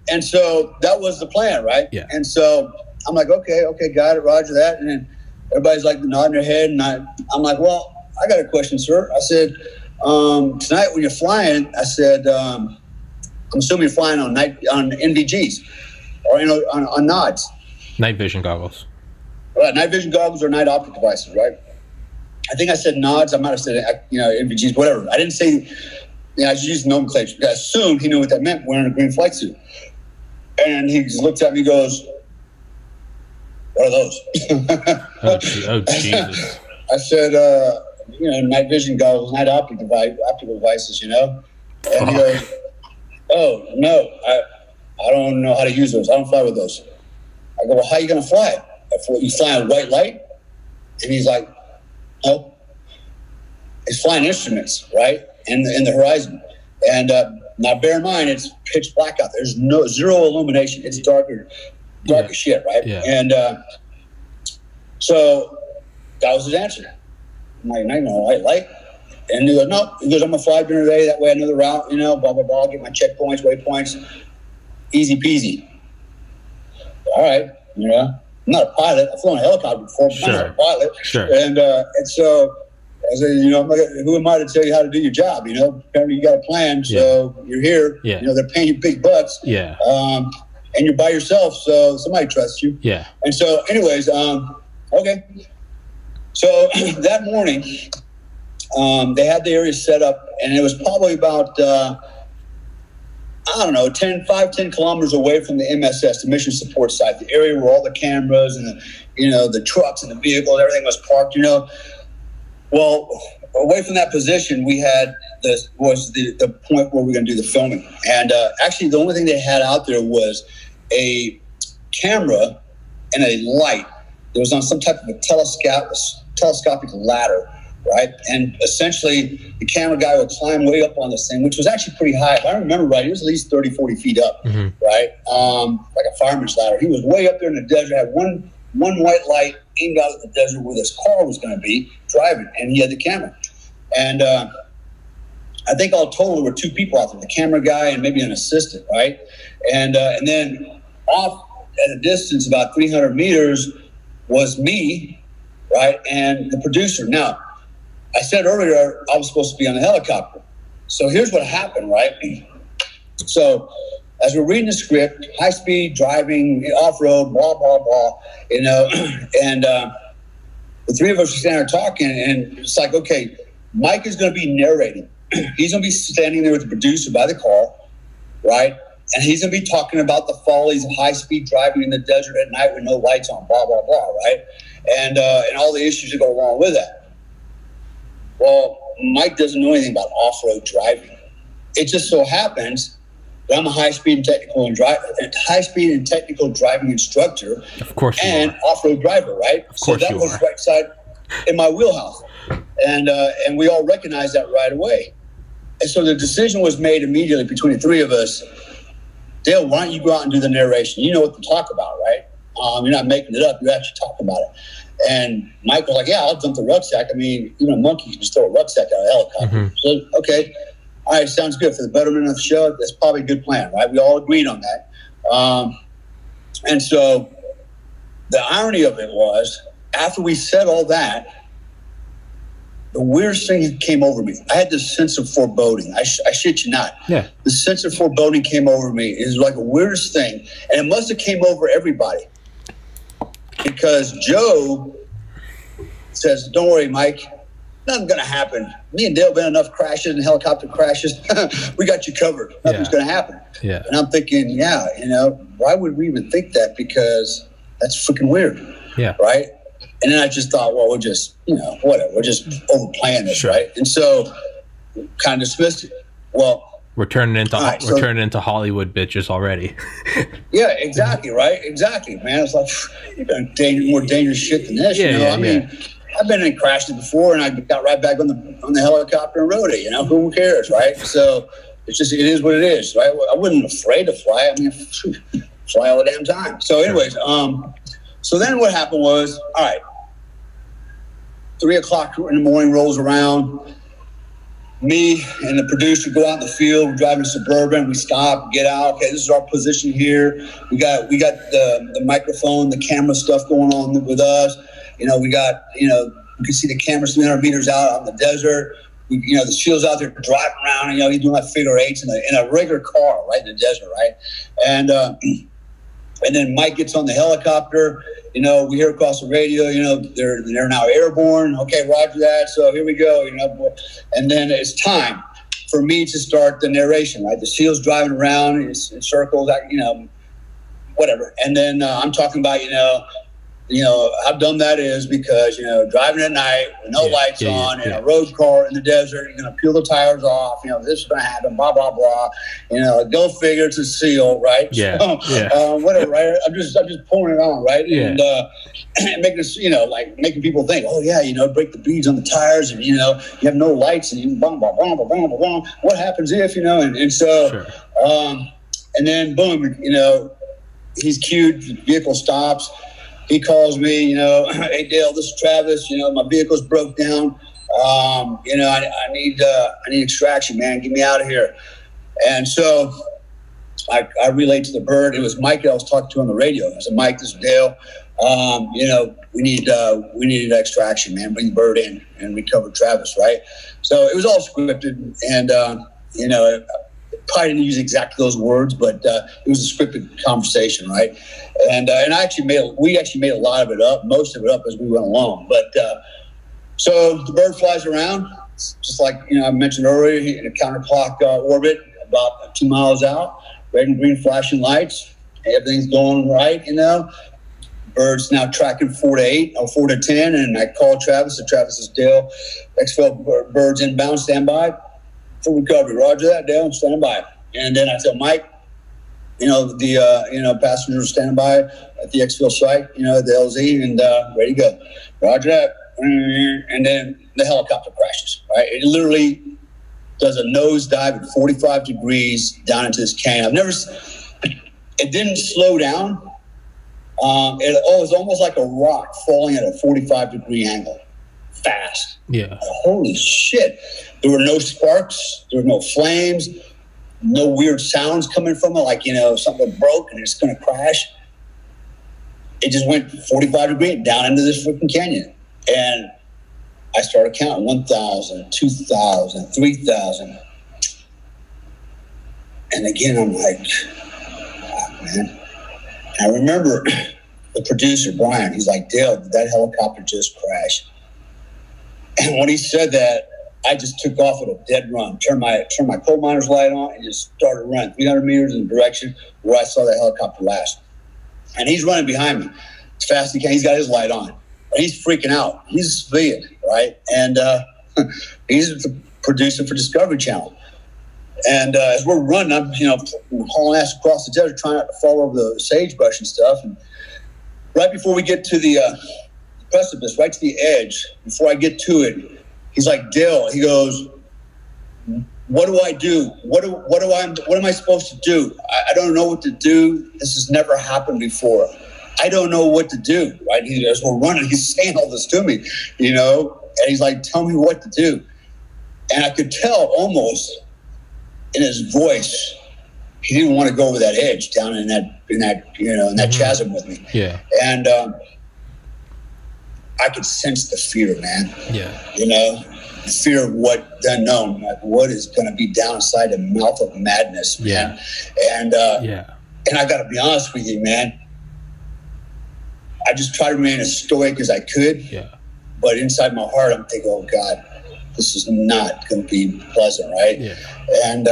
Speaker 2: And so that was the plan, right? Yeah. And so I'm like, okay, got it, Roger that. And then everybody's like nodding their head, and I'm like, well, I got a question, sir. I said, tonight when you're flying, I said, I'm assuming you're flying on NVGs or on nods.
Speaker 1: Night vision goggles.
Speaker 2: Right, night vision goggles or night optic devices, right? I think I said nods. I might have said, NVGs, whatever. I didn't say, I just used nomenclature. I assumed he knew what that meant wearing a green flight suit. And he just looked at me and goes, what are those? Oh, Jesus. I said, night vision goggles, night optical devices, you know? And he goes, oh, no, I don't know how to use those. I don't fly with those. I go, well, how are you going to fly? You fly in white light? And he's like, no. It's flying instruments, right? In the horizon. And now bear in mind, it's pitch black out there. There's zero illumination. It's darker shit, right? Yeah. And so that was his answer. I'm like, no, white light. And he goes, no. He goes, I'm going to fly during the day. That way I know the route, you know, blah, blah, blah. Get my checkpoints, waypoints. Easy peasy. All right, you know. I'm not a pilot. I've flown a helicopter before, but I'm not a pilot. Sure. And so I said, who am I to tell you how to do your job? You know, apparently you got a plan, so you're here. Yeah. You know, they're paying you big bucks. Yeah. And you're by yourself, so somebody trusts you. Yeah. And so, anyways, okay. So that morning, they had the area set up, and it was probably about I don't know, 10 kilometers away from the MSS, the mission support site, the area where all the cameras and the trucks and the vehicles, everything was parked, Well, away from that position, we had the point where we were going to do the filming. And actually, the only thing they had out there was a camera and a light. It was on some type of a telescopic ladder, right? And essentially, the camera guy would climb way up on this thing, which was actually pretty high. If I remember right, it was at least 30, 40 feet up, right? Like a fireman's ladder. He was way up there in the desert, had one white light aimed out at the desert where this car was going to be driving, and he had the camera. And I think all total, there were 2 people out there, the camera guy and maybe an assistant, right? And then off at a distance, about 300 meters, was me, right, and the producer. Now, I said earlier I was supposed to be on the helicopter. So here's what happened, right? So as we're reading the script, high-speed driving, off-road, blah, blah, blah, and the 3 of us are standing there talking, and it's like, okay, Mike is going to be narrating. He's going to be standing there with the producer by the car, right? And he's going to be talking about the follies of high-speed driving in the desert at night with no lights on, blah, blah, blah, right? And all the issues that go along with that. Well, Mike doesn't know anything about off-road driving. It just so happens that I'm a high-speed and technical driving instructor,
Speaker 1: of course,
Speaker 2: and off-road driver, right?
Speaker 1: Of course,
Speaker 2: so that was right side in my wheelhouse, and we all recognized that right away. And so the decision was made immediately between the 3 of us. Dale, why don't you go out and do the narration? You know what to talk about, right? You're not making it up. You actually talk about it. And Mike was like, yeah, I'll dump the rucksack. I mean, even a monkey can just throw a rucksack out of a helicopter. So, okay. All right, sounds good. For the betterment of the show, that's probably a good plan, right? We all agreed on that. And so the irony of it was, after we said all that, the weirdest thing came over me. I had this sense of foreboding. I shit you not. Yeah. The sense of foreboding came over me. It was like the weirdest thing. And it must have came over everybody. Because Joe says, don't worry, Mike. Nothing's going to happen. Me and Dale been enough crashes and helicopter crashes. We got you covered. Nothing's going to happen. Yeah. And I'm thinking, why would we even think that? Because that's freaking weird. Yeah. Right? And then I just thought, well, we're just, whatever. We're just overplaying this, right? And so kind of dismissed it. Well,
Speaker 1: we're turning into Hollywood bitches already.
Speaker 2: Yeah, exactly, right? Exactly, man. It's like, you've done more dangerous shit than this, I mean, I've been in crashes before, and I got right back on the helicopter and rode it. Who cares, right? So it is what it is, right? I wasn't afraid to fly. I mean, fly all the damn time. So, anyways, so then what happened was, all right, 3 o'clock in the morning rolls around. Me and the producer go out in the field. We're driving Suburban. We stop, get out. Okay, this is our position here. We got the microphone, the camera stuff going on with us. We got, you can see the camera 300 meters out on the desert. The SEALs out there driving around, and, he's doing like figure eights in a regular car, right, in the desert, right? And then Mike gets on the helicopter. We hear across the radio, they're now airborne. Okay, roger that. So here we go, And then it's time for me to start the narration, right? The SEALs driving around in circles, whatever. And then I'm talking about, how dumb that is because, driving at night with no lights on in a road car in the desert, you're going to peel the tires off, this is going to happen, blah, blah, blah. Go figure, it's a SEAL, right? Yeah. So, whatever, right? I'm just pulling it on, right? Yeah. And making this, making people think, oh, yeah, break the beads on the tires and, you have no lights and you blah, blah, blah, blah, blah, blah, blah. What happens if, and so, sure. And then boom, he's cued, the vehicle stops. He calls me, hey, Dale, this is Travis. My vehicle's broke down. I need extraction, man. Get me out of here. And so I relayed to the bird. It was Mike that I was talking to on the radio. I said, Mike, this is Dale. We need extraction, man. Bring the bird in and recover Travis, right? So it was all scripted, and probably didn't use exactly those words, but it was a scripted conversation, right? And we actually made a lot of it up, most of it up as we went along. But so the bird flies around, just like I mentioned earlier, in a counterclock orbit, about 2 miles out, red and green flashing lights. Everything's going right, you know. Bird's now tracking 4 to 8 or 4 to 10, and I call Travis. And Travis is Dale. Xfield birds inbound, standby for recovery. Roger that, Dale. Stand by. And then I tell Mike, you know, the passengers standing by at the Xfield site, you know, the LZ, and ready to go. Roger that. And then the helicopter crashes. Right, it literally does a nosedive at 45 degrees down into this canyon. It didn't slow down. It was almost like a rock falling at a 45-degree angle, fast.
Speaker 1: Yeah.
Speaker 2: Holy shit. There were no sparks. There were no flames. No weird sounds coming from it, like, you know, something broke and it's going to crash. It just went 45 degrees down into this freaking canyon. And I started counting 1,000, 2,000, 3,000. And again, I'm like, oh, man. And I remember the producer, Brian, he's like, Dale, did that helicopter just crash? And when he said that, I just took off at a dead run, turned my coal miner's light on, and just started running 300 meters in the direction where I saw that helicopter last. And he's running behind me as fast as he can. He's got his light on. And he's freaking out. He's a civilian, right? And he's the producer for Discovery Channel. And as we're running, I'm, you know, hauling ass across the desert, trying not to fall over the sagebrush and stuff. And right before we get to the precipice, right to the edge, before I get to it, he's like, Dale, he goes, what do I do? What am I supposed to do? I don't know what to do. This has never happened before. I don't know what to do, right? As we're running, he's saying all this to me, you know, and he's like, tell me what to do. And I could tell almost in his voice, he didn't want to go over that edge down in that chasm with me.
Speaker 1: Yeah.
Speaker 2: And I could sense the fear, man.
Speaker 1: Yeah.
Speaker 2: You know, the fear of what the unknown, like what is going to be down inside the mouth of madness, man.
Speaker 1: Yeah.
Speaker 2: And and I got to be honest with you, man. I just tried to remain as stoic as I could. Yeah. But inside my heart, I'm thinking, oh God, this is not going to be pleasant, right? Yeah. And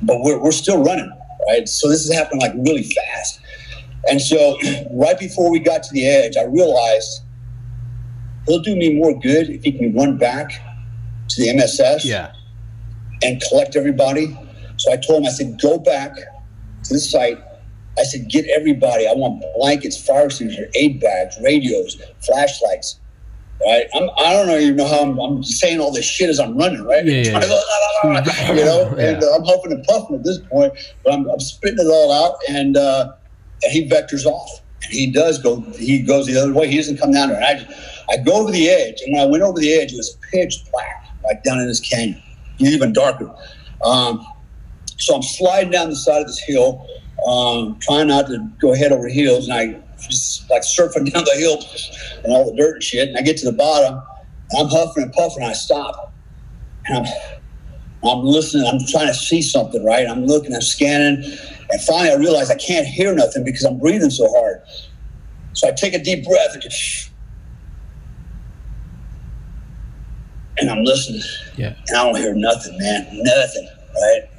Speaker 2: but we're still running, right? So this is happening like really fast. And so right before we got to the edge, I realized he'll do me more good if he can run back to the MSS and collect everybody. So I told him, I said, go back to the site. I said, get everybody. I want blankets, fire extinguishers, aid bags, radios, flashlights. Right? I don't even know how I'm saying all this shit as I'm running, right? Yeah. You know, and I'm huffing and puffing at this point, but I'm spitting it all out, and he vectors off. And he does go. He goes the other way. He doesn't come down there. And I go over the edge, and when I went over the edge, it was pitch black, like down in this canyon, even darker. So I'm sliding down the side of this hill, trying not to go head over heels, and I just like surfing down the hill and all the dirt and shit. And I get to the bottom, and I'm huffing and puffing, and I stop. And I'm listening. I'm trying to see something, right? I'm looking, I'm scanning, and finally I realize I can't hear nothing because I'm breathing so hard. So I take a deep breath and I'm listening. Yeah. And I don't hear nothing, man. Nothing, right?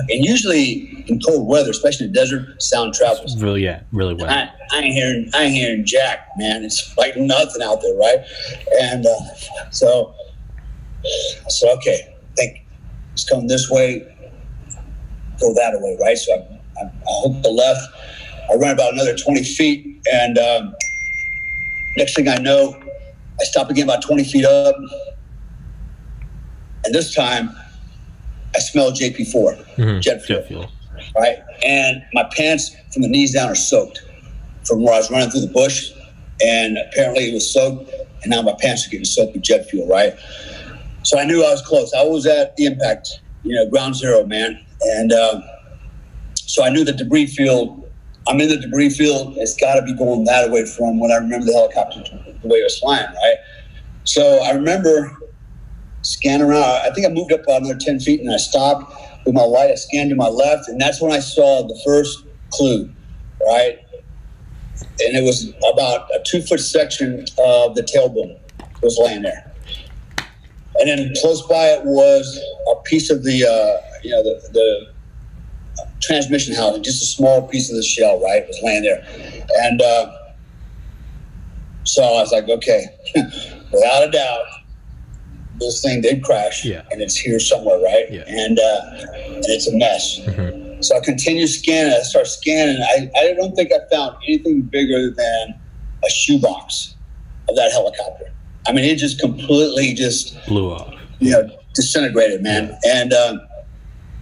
Speaker 2: And usually in cold weather, especially in the desert, sound travels.
Speaker 1: Really wet.
Speaker 2: I ain't hearing jack, man. It's like nothing out there, right? And so I said, okay, I think it's coming this way, go that way, right? So I hook the left. I run about another 20 feet, and next thing I know, I stop again about 20 feet up, and this time I smell JP4, jet fuel, right? And my pants from the knees down are soaked from where I was running through the bush, and apparently it was soaked, and now my pants are getting soaked with jet fuel, right? So I knew I was close. I was at the impact, ground zero, man. And so I knew the debris field, I'm in the debris field. It's got to be going that way from when I remember the helicopter, the way it was flying, right? So I remember scanning around. I think I moved up about another 10 feet, and I stopped with my light. I scanned to my left, and that's when I saw the first clue, right? And it was about a 2-foot section of the tailbone was laying there. And then close by it was a piece of the transmission housing, just a small piece of the shell, right? It was laying there. And so I was like, okay, without a doubt, this thing did crash, and it's here somewhere, right?
Speaker 1: Yeah.
Speaker 2: And it's a mess. Mm-hmm. So I continue scanning. I start scanning. I don't think I found anything bigger than a shoebox of that helicopter. I mean, it just completely just
Speaker 1: blew off.
Speaker 2: You know, disintegrated, man. Yeah. And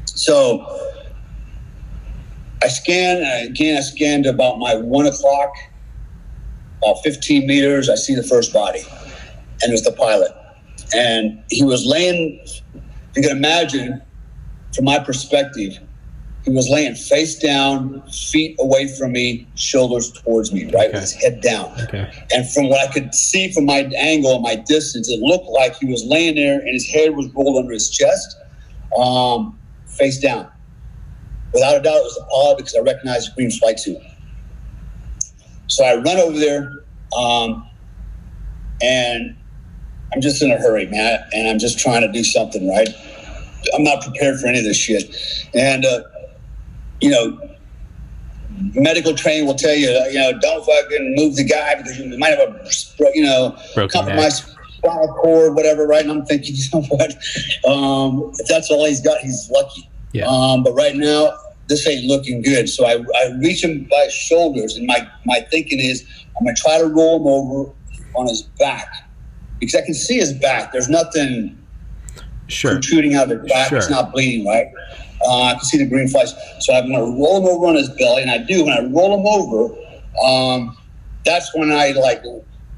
Speaker 2: so I scanned, and again, I scanned about my 1 o'clock, about 15 meters. I see the first body, and it was the pilot. And he was laying, you can imagine, from my perspective, he was laying face down, feet away from me, shoulders towards me, right, with his head down. Okay. And from what I could see from my angle and my distance, it looked like he was laying there and his head was rolled under his chest, face down. Without a doubt, it was the pilot because I recognized the green flight suit. So I run over there, and I'm just in a hurry, man, and I'm just trying to do something, right? I'm not prepared for any of this shit. And, you know, medical training will tell you, you know, don't fucking move the guy because you might have a, you know, compromised spinal cord, whatever, right? And I'm thinking, you know what? If that's all he's got, he's lucky. Yeah. But right now, this ain't looking good. So I reach him by his shoulders, and my thinking is I'm going to try to roll him over on his back because I can see his back. There's nothing protruding out of his back. It's not bleeding, right? I can see the green flash. So I'm going to roll him over on his belly, and I do. When I roll him over, that's when I like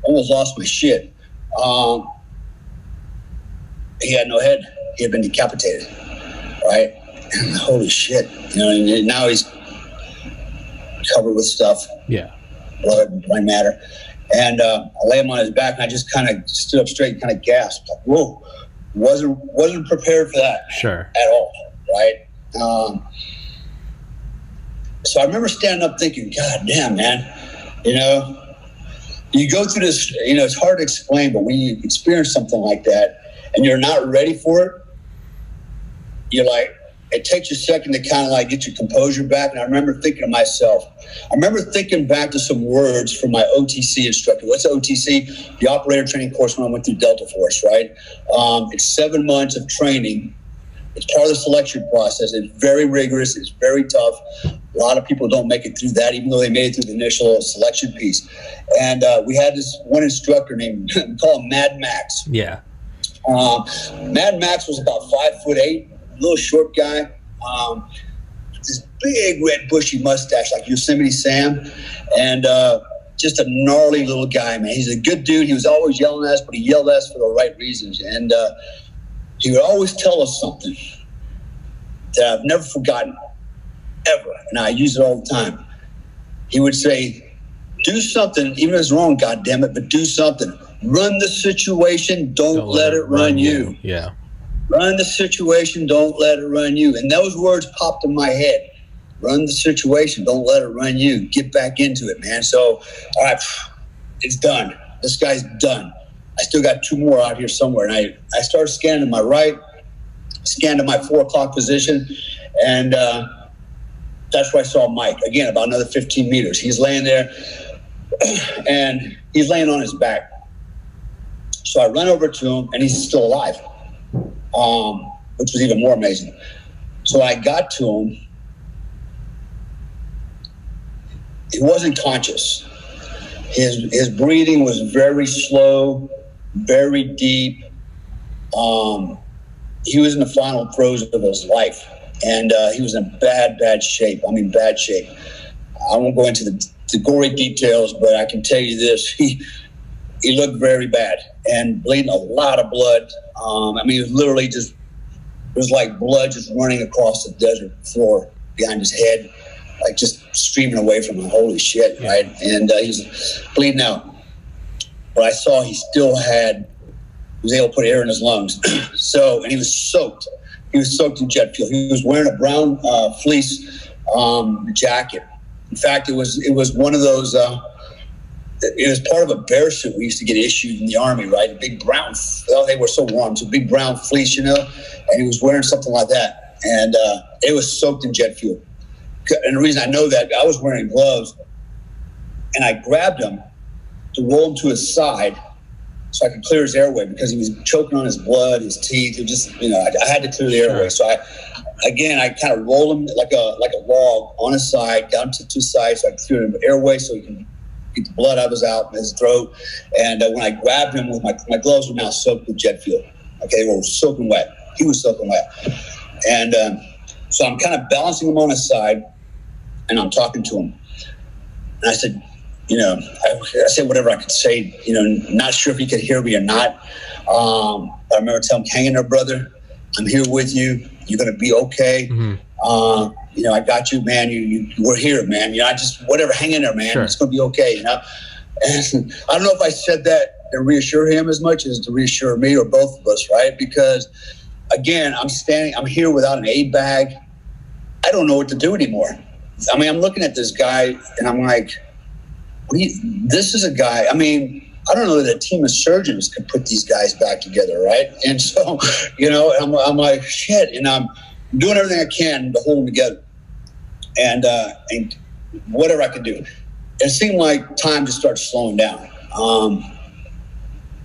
Speaker 2: almost lost my shit. He had no head. He had been decapitated, right? And holy shit, you know, and now he's covered with stuff. Yeah. Blood, brain matter. And I lay him on his back, and I just kind of stood up straight and kind of gasped. Like, whoa, wasn't prepared for that at all, right? So I remember standing up thinking, God damn, man, you know, you go through this, you know, it's hard to explain, but when you experience something like that and you're not ready for it, you're like, it takes you a second to kind of like get your composure back. And I remember thinking to myself, I remember thinking back to some words from my OTC instructor. What's OTC? The operator training course when I went through Delta Force, right? It's 7 months of training. It's part of the selection process. It's very rigorous. It's very tough. A lot of people don't make it through that, even though they made it through the initial selection piece. And we had this one instructor named, we call him Mad Max. Yeah. Mad Max was about 5'8", little short guy. This big red bushy mustache like Yosemite Sam. And just a gnarly little guy, man. He's a good dude. He was always yelling at us, but he yelled at us for the right reasons. And he would always tell us something that I've never forgotten, ever. And I use it all the time. He would say, do something, even if it's wrong, goddammit, but do something. Run the situation, don't let it run you. Yeah. Run the situation, don't let it run you. And those words popped in my head. Run the situation, don't let it run you. Get back into it, man. So, all right, it's done. This guy's done. I still got 2 more out here somewhere. And I started scanning to my right, scanned to my 4 o'clock position, and that's where I saw Mike. Again, about another 15 meters. He's laying there, and he's laying on his back. So I run over to him, and he's still alive, which was even more amazing. So I got to him. He wasn't conscious. His breathing was very slow, very deep. He was in the final throes of his life, and he was in bad shape. I mean, bad shape. I won't go into the gory details, but I can tell you this. He looked very bad and bleeding a lot of blood. I mean, it was literally just, it was like blood just running across the desert floor behind his head, like just streaming away from him. Holy shit, right? And he was bleeding out. But I saw he still had, he was able to put air in his lungs. So, and he was soaked. He was soaked in jet fuel. He was wearing a brown fleece jacket. In fact, it was one of those, it was part of a bear suit we used to get issued in the Army, right? A big brown, well, they were so warm. So a big brown fleece, you know, and he was wearing something like that. And it was soaked in jet fuel. And the reason I know that, I was wearing gloves, and I grabbed him to roll him to his side so I could clear his airway, because he was choking on his blood, his teeth. It just, I had to clear the airway. So I kind of rolled him like a log on his side, down to his side, so I could clear his airway so he can get the blood out of his throat. And when I grabbed him, with my gloves were now soaked with jet fuel. Okay, they were soaking wet. He was soaking wet. And so I'm kind of balancing him on his side, and I'm talking to him. And I said, I said whatever I could say, not sure if he could hear me or not. I remember telling him, hang in there, brother. I'm here with you. You're going to be okay. Mm-hmm. I got you, man. We're here, man. Whatever, hang in there, man. Sure. It's going to be okay, And I don't know if I said that to reassure him as much as to reassure me, or both of us, right? Because, again, I'm here without an aid bag. I don't know what to do anymore. I mean, I'm looking at this guy, and I'm like, this is a guy, I don't know that a team of surgeons could put these guys back together, right? And so, I'm like, shit, and I'm doing everything I can to hold them together, and whatever I could do. It seemed like time just started slowing down.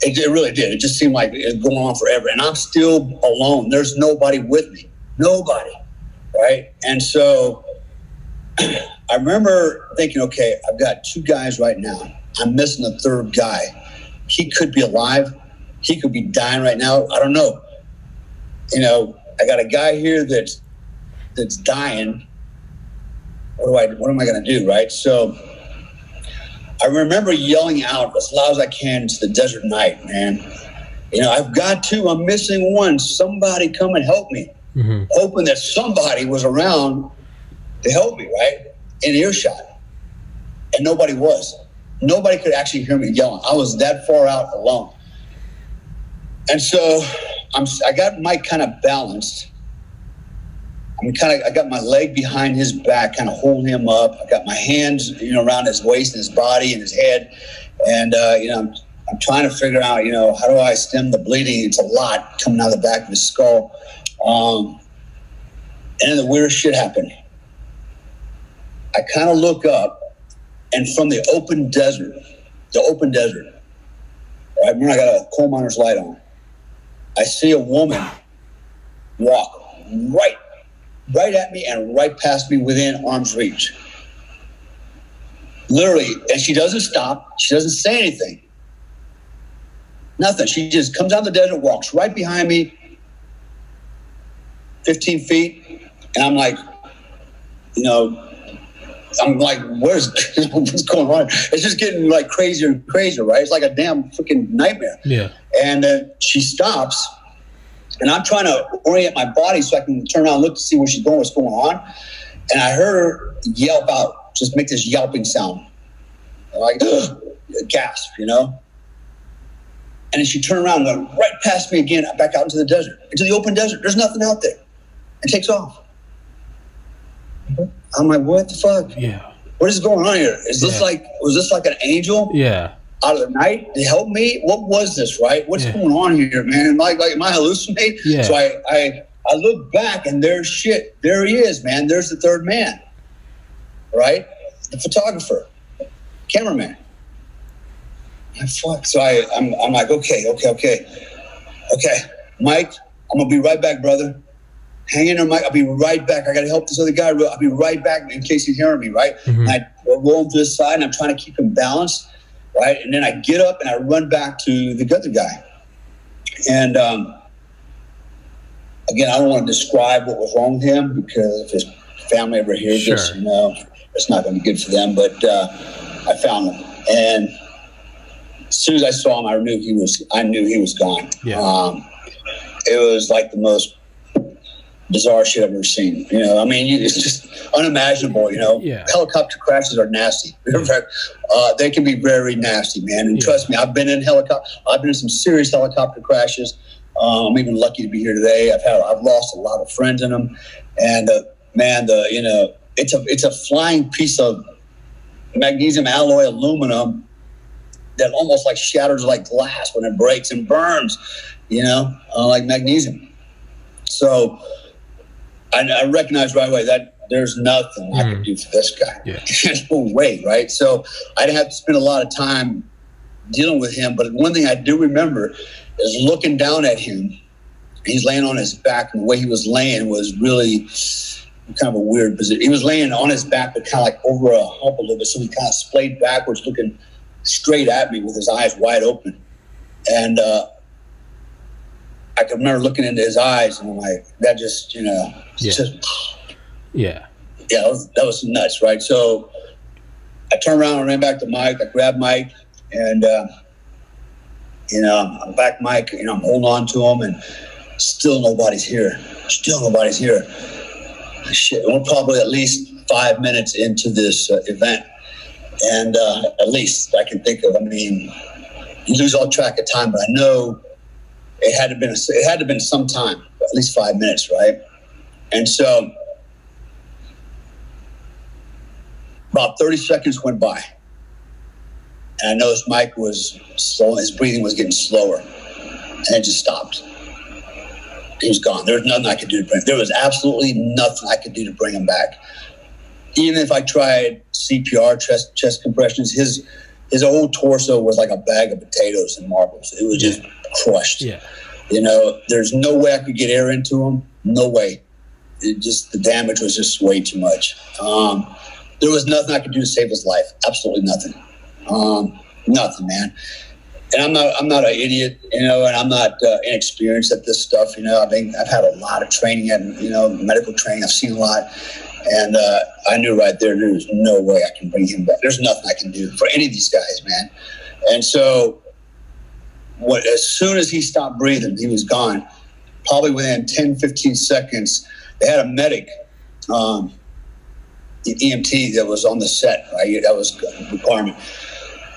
Speaker 2: It really did. It just seemed like it was going on forever, and I'm still alone. There's nobody with me, nobody, right? And so I remember thinking, okay, I've got two guys right now. I'm missing a third guy. He could be alive. He could be dying right now. I don't know. I got a guy here that's dying. What am I going to do, right? So I remember yelling out as loud as I can into the desert night, man. I've got two. I'm missing one. Somebody come and help me. Mm-hmm. Hoping that somebody was around to help me, right? In earshot. And nobody was. Nobody could actually hear me yelling. I was that far out alone. And so I got Mike kind of balanced. I got my leg behind his back, kind of holding him up. I got my hands, around his waist and his body and his head. And, I'm trying to figure out, how do I stem the bleeding? It's a lot coming out of the back of his skull. And then the weirdest shit happened. I kind of look up, and from the open desert, right when I got a coal miner's light on, I see a woman walk right at me and right past me within arm's reach. Literally, and she doesn't stop. She doesn't say anything. Nothing. She just comes down the desert, walks right behind me, 15 feet, and I'm like, what's going on? It's just getting like crazier and crazier, right? It's like a damn freaking nightmare. Yeah. And she stops, and I'm trying to orient my body so I can turn around and look to see where she's going, what's going on. And I heard her yelp out, just make this yelping sound, like gasp, And then she turned around and went right past me again, back out into the desert, into the open desert. There's nothing out there. And takes off. I'm like, what the fuck? Yeah. What is going on here? Was this like an angel? Yeah. Out of the night to help me? What was this, right? What's going on here, man? Like, am I hallucinating? Yeah. So I look back, and there's shit. There he is, man. There's the third man, right? The photographer, cameraman. Fuck. So I'm like, okay. Mike, I'm going to be right back, brother. Hang in there, Mike. I'll be right back. I got to help this other guy. I'll be right back in case he's hearing me, right? Mm-hmm. And I roll him to the side, and I'm trying to keep him balanced, right? And then I get up, and I run back to the other guy. And, again, I don't want to describe what was wrong with him, because if his family ever hears this, it's not going to be good for them. But I found him. And as soon as I saw him, I knew he was gone. Yeah. It was like the most bizarre shit I've ever seen. It's just unimaginable. Yeah. Helicopter crashes are nasty. They can be very nasty, man. And trust me, I've been in some serious helicopter crashes. I'm even lucky to be here today. I've lost a lot of friends in them, and it's a flying piece of magnesium alloy aluminum that almost like shatters like glass when it breaks and burns, like magnesium. So I recognized right away that there's nothing I could do for this guy.
Speaker 1: Yeah.
Speaker 2: There's no way, right? So I didn't have to spend a lot of time dealing with him. But one thing I do remember is looking down at him. He's laying on his back, and the way he was laying was really kind of a weird position. He was laying on his back, but kind of like over a hump a little bit. So he kind of splayed backwards, looking straight at me with his eyes wide open. And I can remember looking into his eyes, and I'm like, that just,
Speaker 1: Yeah.
Speaker 2: That was nuts, right? So I turned around and ran back to Mike. I grabbed Mike, and I'm back Mike. I'm holding on to him, and still nobody's here. Shit, we're probably at least 5 minutes into this event, and at least I can think of. I mean, you lose all track of time, but I know it had to been some time, at least 5 minutes, right? And so about 30 seconds went by, and I noticed Mike was slow. His breathing was getting slower, and it just stopped. He was gone. There was nothing I could do to bring him. There was absolutely nothing I could do to bring him back. Even if I tried CPR, chest compressions, his whole torso was like a bag of potatoes and marbles. It was just crushed.
Speaker 1: Yeah.
Speaker 2: There's no way I could get air into him. No way. The damage was just way too much. There was nothing I could do to save his life. Absolutely nothing. Nothing, man. And I'm not an idiot, and I'm not inexperienced at this stuff. I've had a lot of training and medical training. I've seen a lot, and I knew right there's no way I can bring him back. There's nothing I can do for any of these guys, man. And so, as soon as he stopped breathing, he was gone. Probably within 10, 15 seconds, they had a medic, the EMT that was on the set. Right, that was a requirement.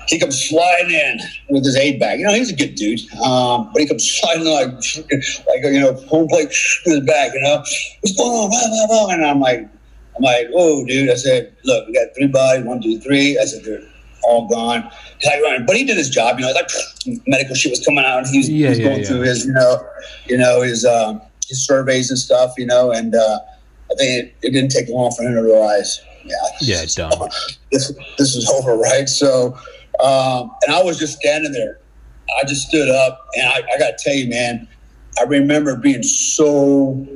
Speaker 2: He comes sliding in with his aid bag. He's a good dude, but he comes sliding like home plate with his bag. What's going on? Blah, blah, blah. And I'm like, whoa, dude. I said, look, we got 3 bodies, 1, 2, 3. I said, they're all gone. But he did his job. Like medical shit was coming out, and he was going through his, his surveys and stuff. And I think it didn't take long for him to realize,
Speaker 1: done.
Speaker 2: This is over, right? So. And I was just standing there. I just stood up, and I got to tell you, man, I remember being so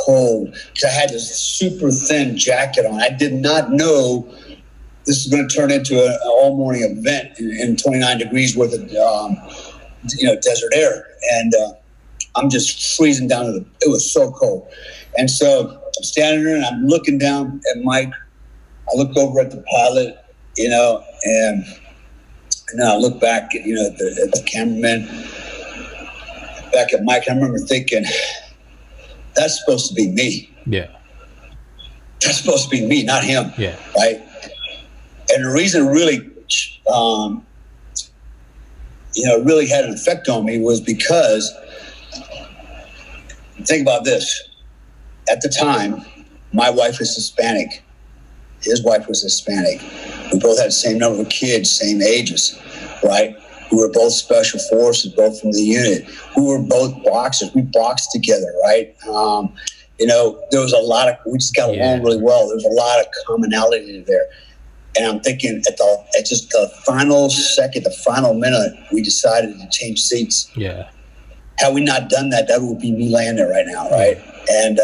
Speaker 2: cold because I had this super thin jacket on. I did not know this was going to turn into an all-morning event in 29 degrees worth of, desert air. And I'm just freezing down to it was so cold. And so I'm standing there, and I'm looking down at Mike. I look over at the pilot, and then I look back, at the cameraman, back at Mike. I remember thinking, that's supposed to be me.
Speaker 1: Yeah.
Speaker 2: That's supposed to be me, not him.
Speaker 1: Yeah.
Speaker 2: Right. And the reason it really, really had an effect on me was because, think about this. At the time, my wife was Hispanic. His wife was Hispanic. We both had the same number of kids, same ages, right? We were both special forces, both from the unit. We were both boxers. We boxed together, right? There was a lot of, we just got along really well. There was a lot of commonality there. And I'm thinking at just the final second, the final minute, we decided to change seats.
Speaker 1: Yeah.
Speaker 2: Had we not done that, that would be me laying there right now, right? And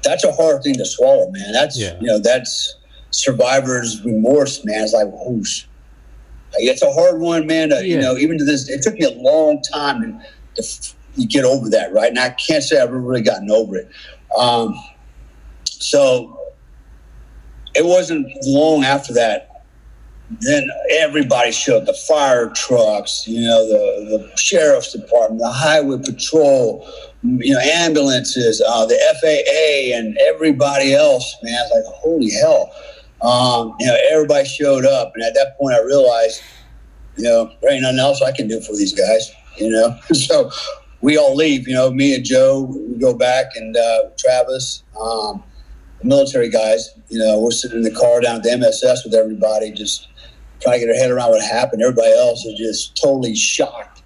Speaker 2: that's a hard thing to swallow, man. That's that's survivor's remorse, man. It's like, whoosh. It's a hard one, man. Even to this, it took me a long time to get over that, right? And I can't say I've really gotten over it. So it wasn't long after that. Then everybody showed, the fire trucks, the sheriff's department, the highway patrol, ambulances, the FAA, and everybody else, man. It's like, holy hell. Everybody showed up. And at that point I realized, there ain't nothing else I can do for these guys, So we all leave, me and Joe, we go back, and Travis, the military guys, we're sitting in the car down at the MSS with everybody, just trying to get our head around what happened. Everybody else is just totally shocked,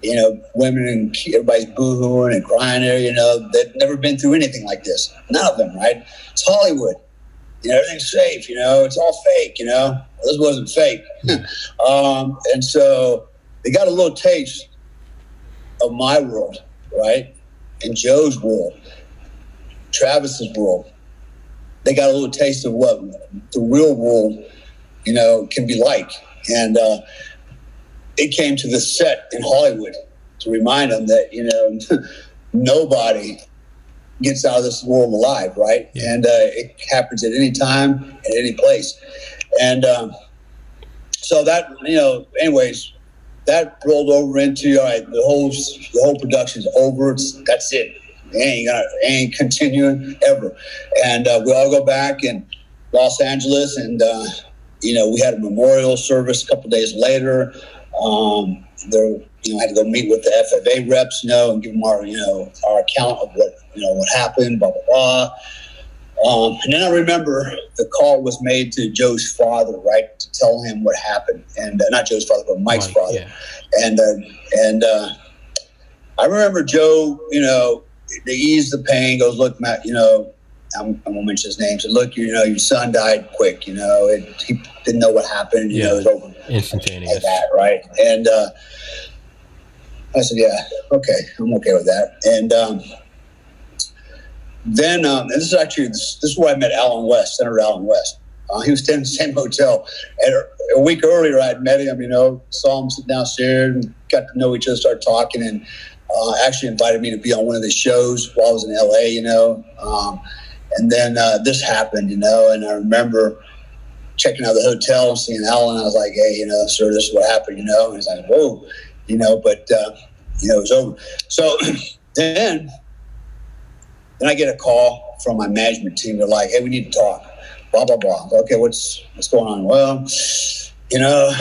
Speaker 2: you know, women and everybody's boo-hooing and crying there, you know, they've never been through anything like this. None of them, right? It's Hollywood. You know, everything's safe, you know, it's all fake, you know. Well, this wasn't fake. And so they got a little taste of my world, right? And Joe's world, Travis's world. They got a little taste of what the real world, you know, can be like. And it came to the set in Hollywood to remind them that, you know, nobody gets out of this world alive, right? Yeah. And it happens at any time, at any place. And so that, you know, anyways, that rolled over into, all right, the whole production's over. That's it. It ain't continuing ever. And we all go back in Los Angeles, and you know, we had a memorial service a couple days later. I had to go meet with the FFA reps, you know, and give them our, you know, our account of what, you know, what happened, blah, blah, blah. And then I remember the call was made to Joe's father, right, to tell him what happened. And not Joe's father, but Mike's father. Yeah. And I remember Joe, you know, to ease the pain, goes, look, Matt, you know, I'm going to mention his name. Said, look, you know, your son died quick, you know, he didn't know what happened. You know, it was over. Instantaneous. Like that, right? And I said, yeah, okay, I'm okay with that. And then, and this is where I met Alan West, Senator Alan West. He was staying in the same hotel. And a week earlier, I had met him, you know, saw him sit downstairs, and got to know each other, started talking, and actually invited me to be on one of his shows while I was in LA, you know. And then this happened, you know, and I remember checking out the hotel and seeing Alan. I was like, hey, you know, sir, this is what happened, you know. And he's like, whoa, you know, but, you know, it was over. So then I get a call from my management team. They're like, hey, we need to talk, blah, blah, blah. Okay, what's going on? Well, you know,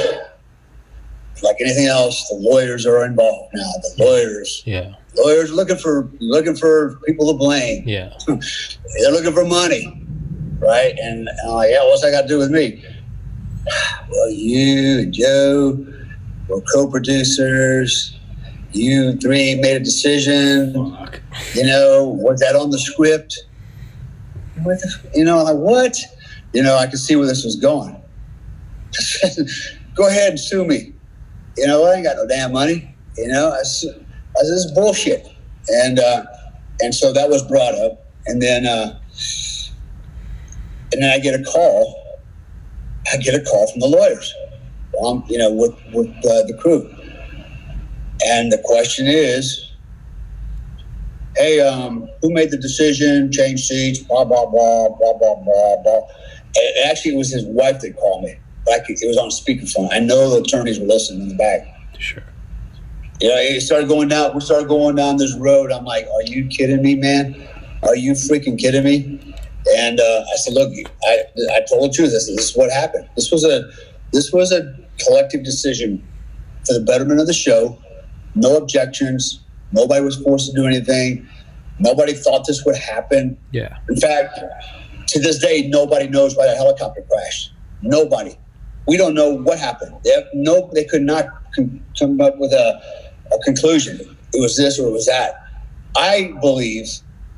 Speaker 2: like anything else, the lawyers are involved now. The lawyers. Yeah. Lawyers are looking for people to blame. Yeah. They're looking for money, right? And I'm like, yeah, what's that got to do with me? Well, you and Joe were co-producers. You three made a decision. Fuck. You know, was that on the script? You know, I'm like, what? You know, I could see where this was going. Go ahead and sue me. You know, I ain't got no damn money. You know, this is bullshit. And so that was brought up. And then I get a call. I get a call from the lawyers, you know, with the crew. And the question is, hey, who made the decision, change seats, blah, blah, blah, blah, blah, blah, blah. And actually, it was his wife that called me. It was on speakerphone. I know the attorneys were listening in the back. Sure. You know, we started going down this road. I'm like, are you kidding me, man? Are you freaking kidding me? And I said, look, I told the truth. I said, this is what happened. This was a collective decision for the betterment of the show. No objections. Nobody was forced to do anything. Nobody thought this would happen. Yeah. In fact, to this day, nobody knows why the helicopter crashed. Nobody. We don't know what happened. They could not come up with a conclusion. It was this or it was that. I believe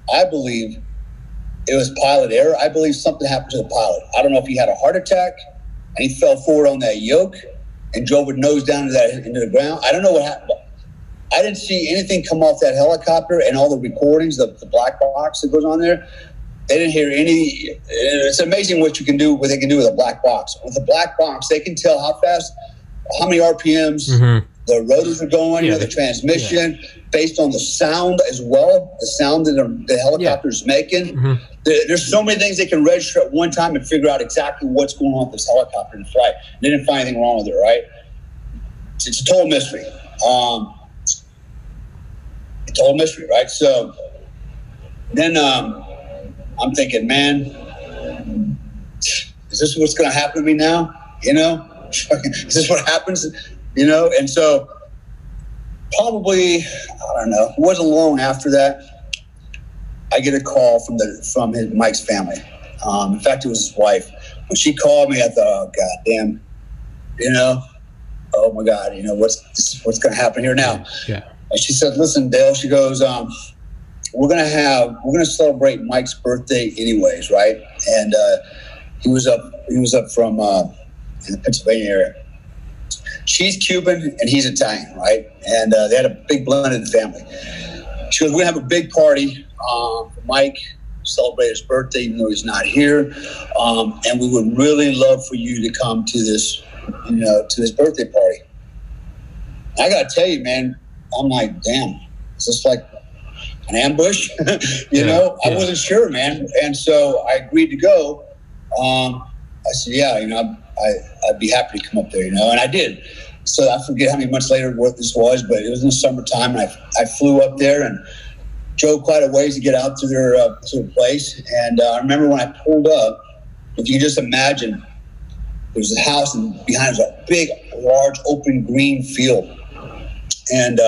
Speaker 2: it was pilot error. I believe something happened to the pilot. I don't know if he had a heart attack and he fell forward on that yoke and drove with nose down into the ground. I don't know what happened. I didn't see anything come off that helicopter, and all the recordings of the black box that goes on there. They didn't hear any. It's amazing what they can do with a black box. With a black box, they can tell how fast, how many RPMs the rotors are going, the transmission, based on the sound as well, the sound that the helicopter is making. Mm-hmm. There's so many things they can register at one time and figure out exactly what's going on with this helicopter in flight. They didn't find anything wrong with it, right? It's a total mystery. A total mystery, right? So then I'm thinking, man, is this what's going to happen to me now? You know, is this what happens? You know, and so probably, I don't know, it wasn't long after that, I get a call from Mike's family. In fact, it was his wife. When she called me, I thought, oh, goddamn, you know, oh my God, you know, what's going to happen here now?
Speaker 1: Yeah.
Speaker 2: And she said, listen, Dale, she goes, we're going to celebrate Mike's birthday anyways, right? And he was up from in the Pennsylvania area. She's Cuban and he's Italian, right? And they had a big blended family. She goes, we're going to have a big party for Mike, celebrate his birthday, even though he's not here. And we would really love for you to come to this, you know, to this birthday party. I got to tell you, man, I'm like, damn, is this like an ambush? you know, I wasn't sure, man. And so I agreed to go. I said, yeah, you know, I'd be happy to come up there, you know, and I did. So I forget how many months later what this was, but it was in the summertime, and I flew up there and drove quite a ways to get out to their place. And I remember when I pulled up, if you can just imagine, there was a house, and behind was a big, large, open green field, and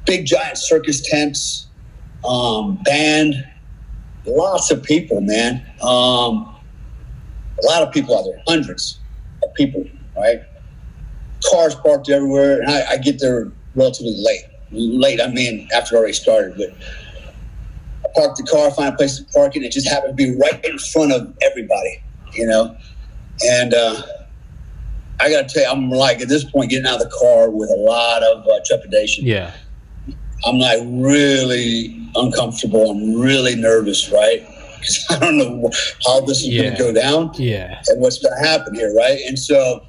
Speaker 2: big, giant circus tents, band, lots of people, man. A lot of people out there, hundreds of people, right? Cars parked everywhere, and I get there relatively late. Late, I mean, after it already started, but I parked the car, find a place to park it, and it just happened to be right in front of everybody, you know? And I got to tell you, I'm like, at this point, getting out of the car with a lot of trepidation.
Speaker 1: Yeah.
Speaker 2: I'm like really uncomfortable. I'm really nervous, right? Because I don't know how this is going to go down and what's going to happen here, right? And so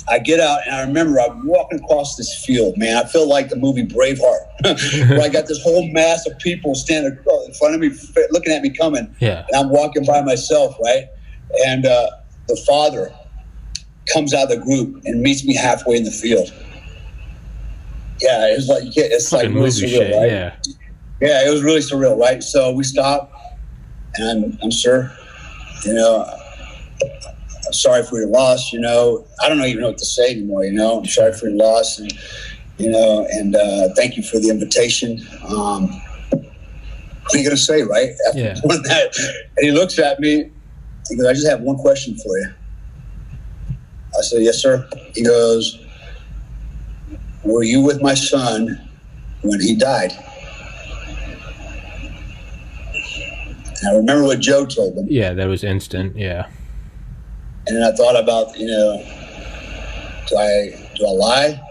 Speaker 2: I get out, and I remember I'm walking across this field, man. I feel like the movie Braveheart, where I got this whole mass of people standing in front of me, looking at me coming.
Speaker 1: Yeah.
Speaker 2: And I'm walking by myself, right? And the father comes out of the group and meets me halfway in the field. Yeah, it was like, it's like really surreal, right? Yeah, it was really surreal, right? So we stopped, and I'm sure, you know, I'm sorry for your loss, you know. I don't even know what to say anymore, you know. I'm sorry for your loss, and, you know, and thank you for the invitation. What are you going to say, right? After doing that? And he looks at me, he goes, I just have one question for you. I said, yes, sir. He goes, were you with my son when he died? And I remember what Joe told him.
Speaker 1: Yeah, that was instant, yeah.
Speaker 2: And then I thought about, you know, do I lie,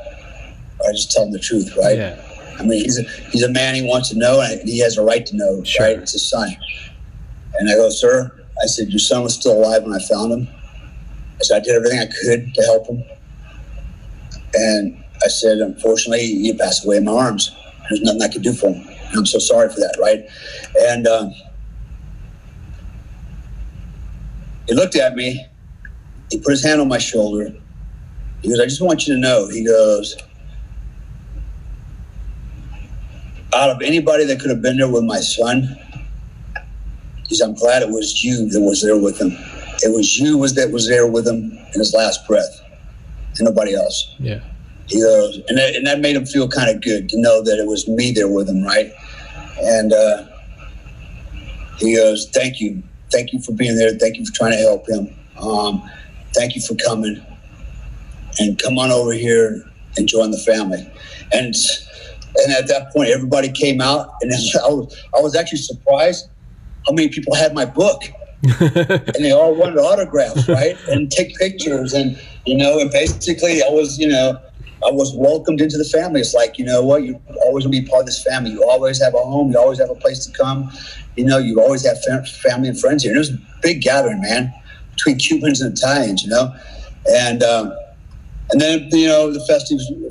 Speaker 2: or I just tell him the truth, right?
Speaker 1: Yeah.
Speaker 2: I mean, he's a man. He wants to know, and he has a right to know, right? It's his son. And I go, sir, I said, your son was still alive when I found him. I said, I did everything I could to help him. And I said, unfortunately, he passed away in my arms. There's nothing I could do for him. And I'm so sorry for that, right? And he looked at me. He put his hand on my shoulder. He goes, I just want you to know, he goes, out of anybody that could have been there with my son, he said, I'm glad it was you that was there with him. It was you that was there with him in his last breath, and nobody else.
Speaker 1: Yeah.
Speaker 2: He goes, and that made him feel kind of good to know that it was me there with him, right? And he goes, thank you. Thank you for being there. Thank you for trying to help him. Thank you for coming. And come on over here and join the family. And at that point, everybody came out, and I was actually surprised how many people had my book. And they all wanted autographs, right? And take pictures, and, you know, and basically I was welcomed into the family. It's like, you know what, you're always going to be part of this family. You always have a home. You always have a place to come. You know, you always have family and friends here. And it was a big gathering, man, between Cubans and Italians, you know. And then, you know, the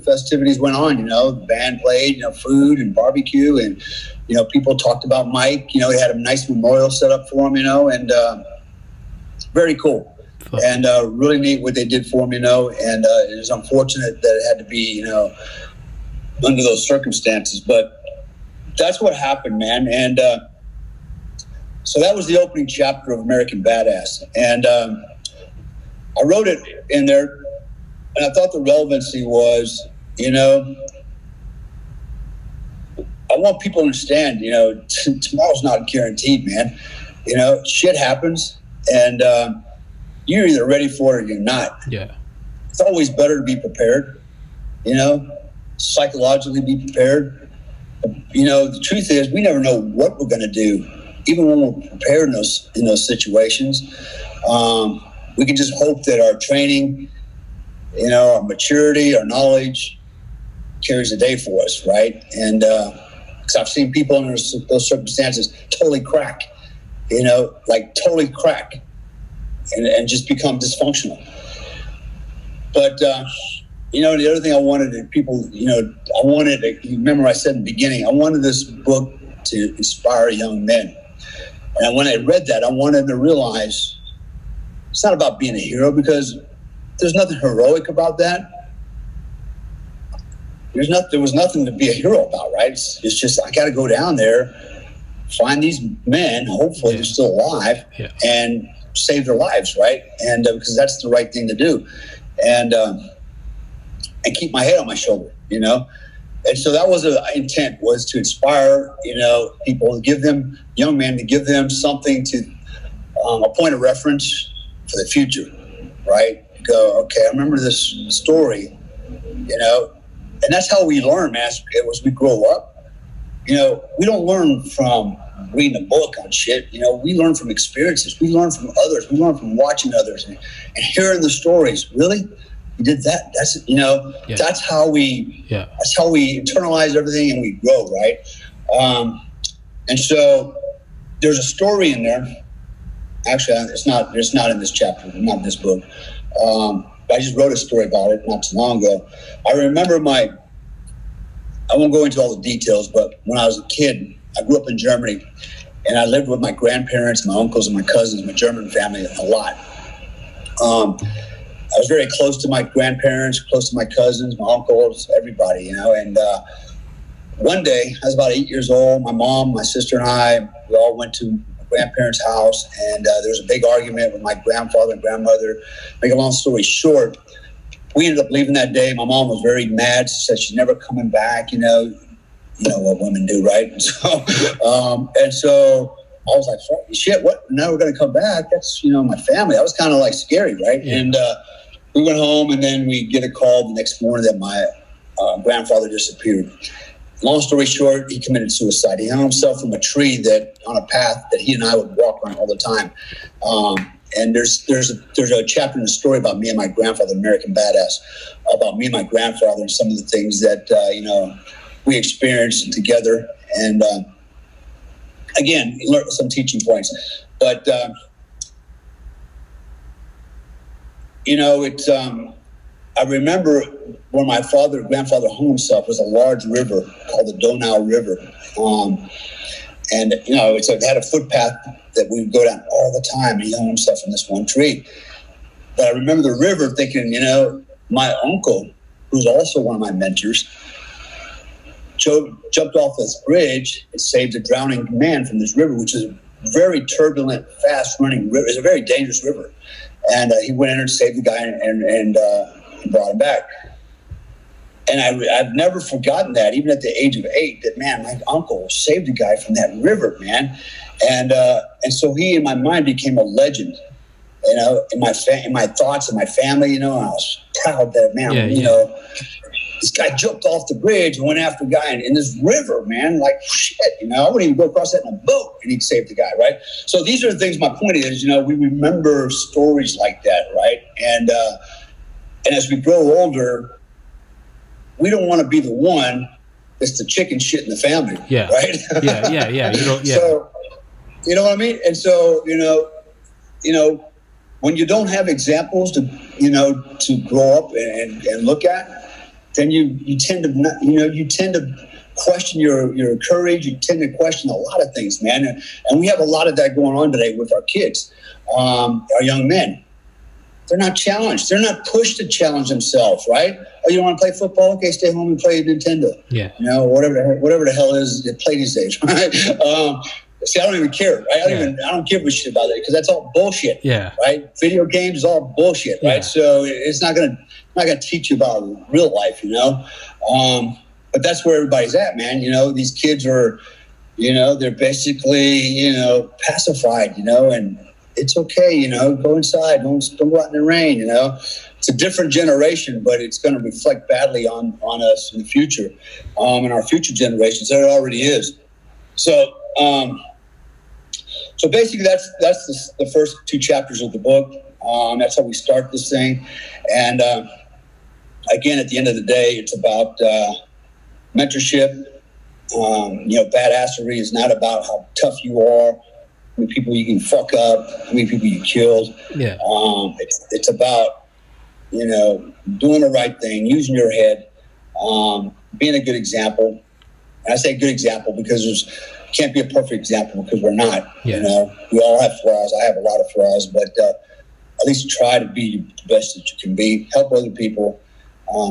Speaker 2: festivities went on, you know. The band played, you know, food and barbecue, and, you know, people talked about Mike. You know, they had a nice memorial set up for him, you know, and very cool. And really neat what they did for him, you know. And it was unfortunate that it had to be, you know, under those circumstances. But that's what happened, man. And so that was the opening chapter of American Badass. And I wrote it in there, and I thought the relevancy was, you know, I want people to understand, you know, tomorrow's not guaranteed, man. You know, shit happens, and you're either ready for it or you're not.
Speaker 1: Yeah.
Speaker 2: it's always better to be prepared, psychologically be prepared. The truth is we never know what we're going to do, even when we're prepared in those situations. We can just hope that our training, our maturity, our knowledge carries the day for us, right? And because I've seen people in those circumstances totally crack, totally crack and just become dysfunctional. But, the other thing I wanted people, remember I said in the beginning, I wanted this book to inspire young men. And when I read that, I wanted them to realize it's not about being a hero, because there's nothing heroic about that. There was nothing to be a hero about, right? It's just, I got to go down there, find these men, hopefully they're still alive, and save their lives, right? And because that's the right thing to do. And keep my head on my shoulder, And so that was the intent, was to inspire, people, young men, to give them something to, a point of reference for the future, right? Go, okay, I remember this story, and that's how we learn, man, as we grow up. We don't learn from reading a book on shit. We learn from experiences. We learn from others. We learn from watching others and hearing the stories. Really? You did that? That's, that's how we internalize everything and we grow, right? And so there's a story in there. Actually, it's not in this chapter, not in this book. I just wrote a story about it not too long ago. I remember I won't go into all the details, but when I was a kid, I grew up in Germany, and I lived with my grandparents, my uncles, and my cousins, my German family a lot. I was very close to my grandparents, close to my cousins, my uncles, everybody, and one day, I was about 8 years old. My mom, my sister, and I, we all went to my grandparents' house, and there was a big argument with my grandfather and grandmother. Make a long story short, we ended up leaving that day. My mom was very mad. She said she's never coming back, you know what women do, right? And so I was like, shit, what? Now we're going to come back? That's, my family. That was kind of like scary, right? Yeah. And we went home, and then we get a call the next morning that my grandfather disappeared. Long story short, he committed suicide. He hung himself from a tree on a path that he and I would walk on all the time. And there's a chapter in the story about me and my grandfather, American Badass, about me and my grandfather and some of the things that, we experienced together. And again, learned some teaching points. But, I remember where my grandfather hung himself was a large river called the Donau River. And it had a footpath that we would go down all the time. And he hung himself in this one tree. But I remember the river thinking, my uncle, who's also one of my mentors, jumped off this bridge and saved a drowning man from this river, which is a very turbulent, fast-running river. It's a very dangerous river. And he went in and saved the guy and brought him back. And I've never forgotten that, even at the age of 8, that, man, my uncle saved a guy from that river, man. And so he, in my mind, became a legend, in my thoughts and my family, and I was proud that, man, this guy jumped off the bridge and went after a guy in this river, man, like, shit, I wouldn't even go across that in a boat, and he'd save the guy, right? So these are the things, my point is, we remember stories like that, right? And as we grow older, we don't want to be the one that's the chicken shit in the family, right? Yeah. So, you know what I mean? And so, when you don't have examples to grow up and look at, then you tend to question your courage. You tend to question a lot of things, man. And we have a lot of that going on today with our kids, our young men. They're not challenged. They're not pushed to challenge themselves, right? Oh, you want to play football? Okay, stay home and play Nintendo. Yeah. Whatever the hell is they play these days, right? See, I don't even care, right? I don't give a shit about it because that's all bullshit. Yeah. Right? Video games is all bullshit, right? So it's not gonna teach you about real life, But that's where everybody's at, man. These kids are, they're basically, pacified, and it's okay, you know, go inside, don't go out in the rain, you know. It's a different generation, but it's going to reflect badly on us in the future, and our future generations. There it already is. So basically that's the first 2 chapters of the book. That's how we start this thing. And again, at the end of the day, it's about mentorship. You know, badassery is not about how tough you are, how many people you can fuck up, how many people you killed.
Speaker 1: Yeah.
Speaker 2: It's about, you know, doing the right thing, using your head, being a good example. And I say good example because can't be a perfect example because we're not.
Speaker 1: Yeah.
Speaker 2: You know, we all have flaws. I have a lot of flaws, but at least try to be the best that you can be. Help other people,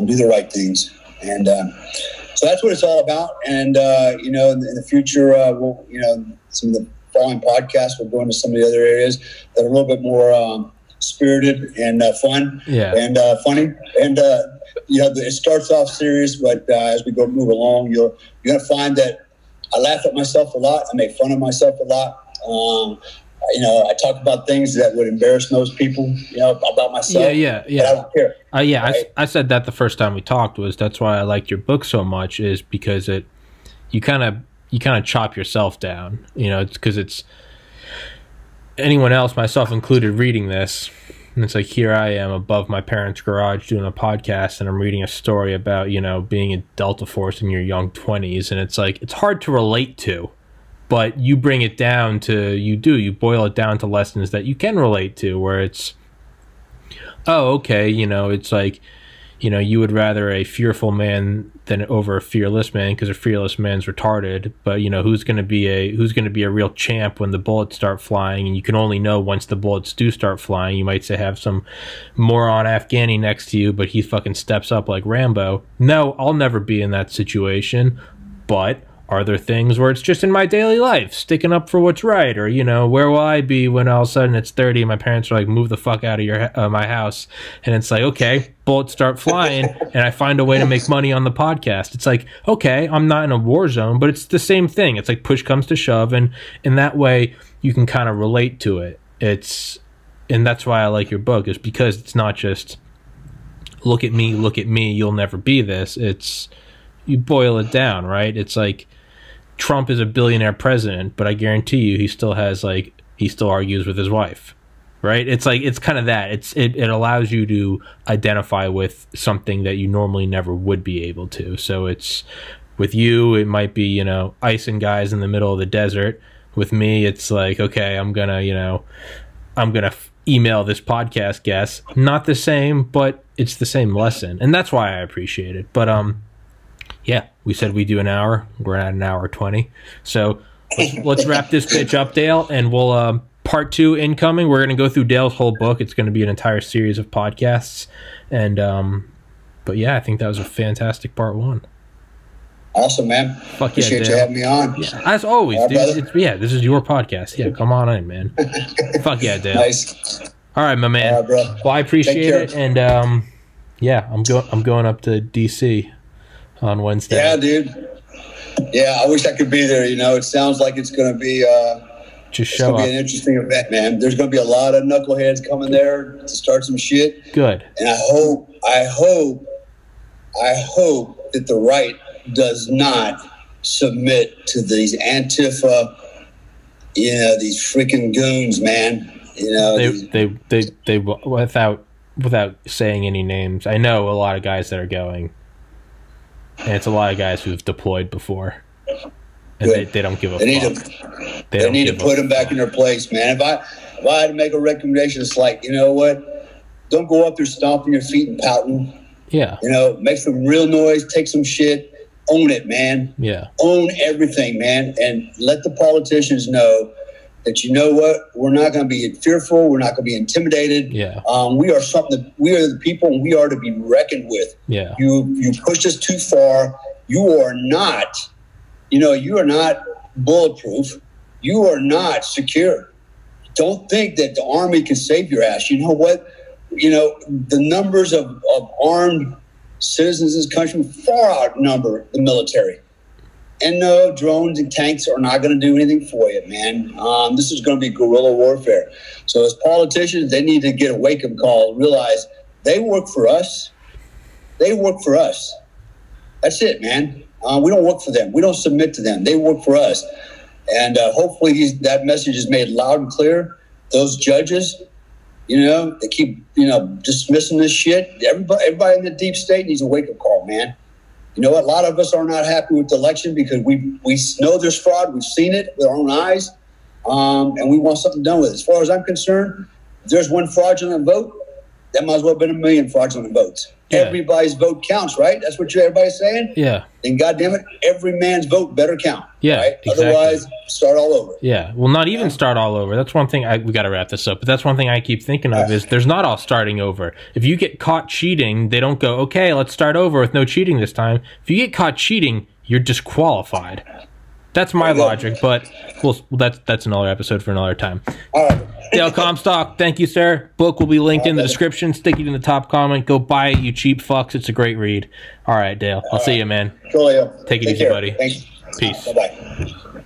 Speaker 2: do the right things, and so that's what it's all about. And you know, in the future, we'll, you know, some of the following podcasts will go into some of the other areas that are a little bit more spirited and fun, and funny. And you know, it starts off serious, but as we move along, you're gonna find that I laugh at myself a lot. I make fun of myself a lot. You know, I talk about things that would embarrass most people, you know, about myself.
Speaker 1: Yeah.
Speaker 2: But I don't care.
Speaker 1: Right? I said that the first time we talked that's why I liked your book so much, is because you kind of chop yourself down. You know, it's because it's anyone else, myself included, reading this. And it's like, here I am above my parents' garage doing a podcast, and I'm reading a story about, you know, being a Delta Force in your young 20s. And it's like, it's hard to relate to, but you bring it down to, you boil it down to lessons that you can relate to, where it's, oh, okay, you know, it's like, you know, you would rather a fearful man than over a fearless man because a fearless man's retarded. But, you know, who's going to be a real champ when the bullets start flying? And you can only know once the bullets do start flying. You might say have some moron Afghani next to you, but he fucking steps up like Rambo. No, I'll never be in that situation. But are there things where it's just in my daily life, sticking up for what's right? Or, you know, where will I be when all of a sudden it's 30 and my parents are like, move the fuck out of my house? And it's like, okay, bullets start flying and I find a way to make money on the podcast. It's like, okay, I'm not in a war zone, but it's the same thing. It's like push comes to shove, and in that way you can kind of relate to it. And that's why I like your book, is because it's not just look at me, you'll never be this. It's, you boil it down, right? It's like Trump is a billionaire president, but I guarantee you he still argues with his wife, right? It's like, it's kind of that. It allows you to identify with something that you normally never would be able to. So it's, with you, it might be, you know, icing guys in the middle of the desert. With me, it's like, okay, I'm gonna email this podcast guest. Not the same, but it's the same lesson, and that's why I appreciate it. But yeah, we said we do an hour. We're at an hour 20. So let's wrap this bitch up, Dale, and we'll part 2 incoming. We're gonna go through Dale's whole book. It's gonna be an entire series of podcasts, and but yeah, I think that was a fantastic part 1.
Speaker 2: Awesome, man.
Speaker 1: Fuck
Speaker 2: Appreciate
Speaker 1: yeah,
Speaker 2: you having me on.
Speaker 1: Yeah, as always, dude. This is your podcast. Yeah, come on in, man. Fuck yeah, Dale.
Speaker 2: Nice.
Speaker 1: All right, my man.
Speaker 2: All right, bro.
Speaker 1: Well, I appreciate it, and yeah, I'm going up to DC on Wednesday.
Speaker 2: Yeah, dude. Yeah, I wish I could be there. You know, it sounds like it's going to be
Speaker 1: just show up.
Speaker 2: Be an interesting event, man. There's going to be a lot of knuckleheads coming there to start some shit.
Speaker 1: Good.
Speaker 2: And I hope that the right does not submit to these Antifa, you know, these freaking goons, man. You know,
Speaker 1: they without saying any names, I know a lot of guys that are going, and it's a lot of guys who've deployed before, and they don't give a fuck. They
Speaker 2: need to put them back in their place, man. If I had to make a recommendation, it's like, you know what? Don't go up there stomping your feet and pouting.
Speaker 1: Yeah.
Speaker 2: You know, make some real noise, take some shit, own it, man.
Speaker 1: Yeah.
Speaker 2: Own everything, man, and let the politicians know that, you know what, we're not going to be fearful. We're not going to be intimidated.
Speaker 1: Yeah.
Speaker 2: We are the people, and we are to be reckoned with.
Speaker 1: Yeah.
Speaker 2: You pushed us too far. You are not bulletproof. You are not secure. Don't think that the Army can save your ass. You know what? You know, the numbers of armed citizens in this country far outnumber the military. And no, drones and tanks are not going to do anything for you, man. This is going to be guerrilla warfare. So as politicians, they need to get a wake-up call, realize they work for us. They work for us. That's it, man. We don't work for them. We don't submit to them. They work for us. And hopefully that message is made loud and clear. Those judges, they keep, dismissing this shit. Everybody in the deep state needs a wake-up call, man. You know what? A lot of us are not happy with the election because we know there's fraud. We've seen it with our own eyes, and we want something done with it. As far as I'm concerned, if there's one fraudulent vote, that might as well have been 1 million fraudulent votes. Yeah. Everybody's vote counts, right? That's what everybody's saying?
Speaker 1: Yeah.
Speaker 2: Then goddamn it, every man's vote better count.
Speaker 1: Yeah,
Speaker 2: right?
Speaker 1: Exactly.
Speaker 2: Otherwise, start all over.
Speaker 1: Yeah. Well, not even start all over. That's one thing. We got to wrap this up. But that's one thing I keep thinking of is there's not all starting over. If you get caught cheating, they don't go, okay, let's start over with no cheating this time. If you get caught cheating, you're disqualified. That's my logic, but that's another episode for another time.
Speaker 2: All right.
Speaker 1: Dale Comstock, thank you, sir. Book will be linked in the description. Stick it in the top comment. Go buy it, you cheap fucks. It's a great read. All right, Dale. I'll see you, man.
Speaker 2: Cool,
Speaker 1: Take it easy,
Speaker 2: care.
Speaker 1: buddy.
Speaker 2: Thanks.
Speaker 1: Peace.
Speaker 2: Bye-bye.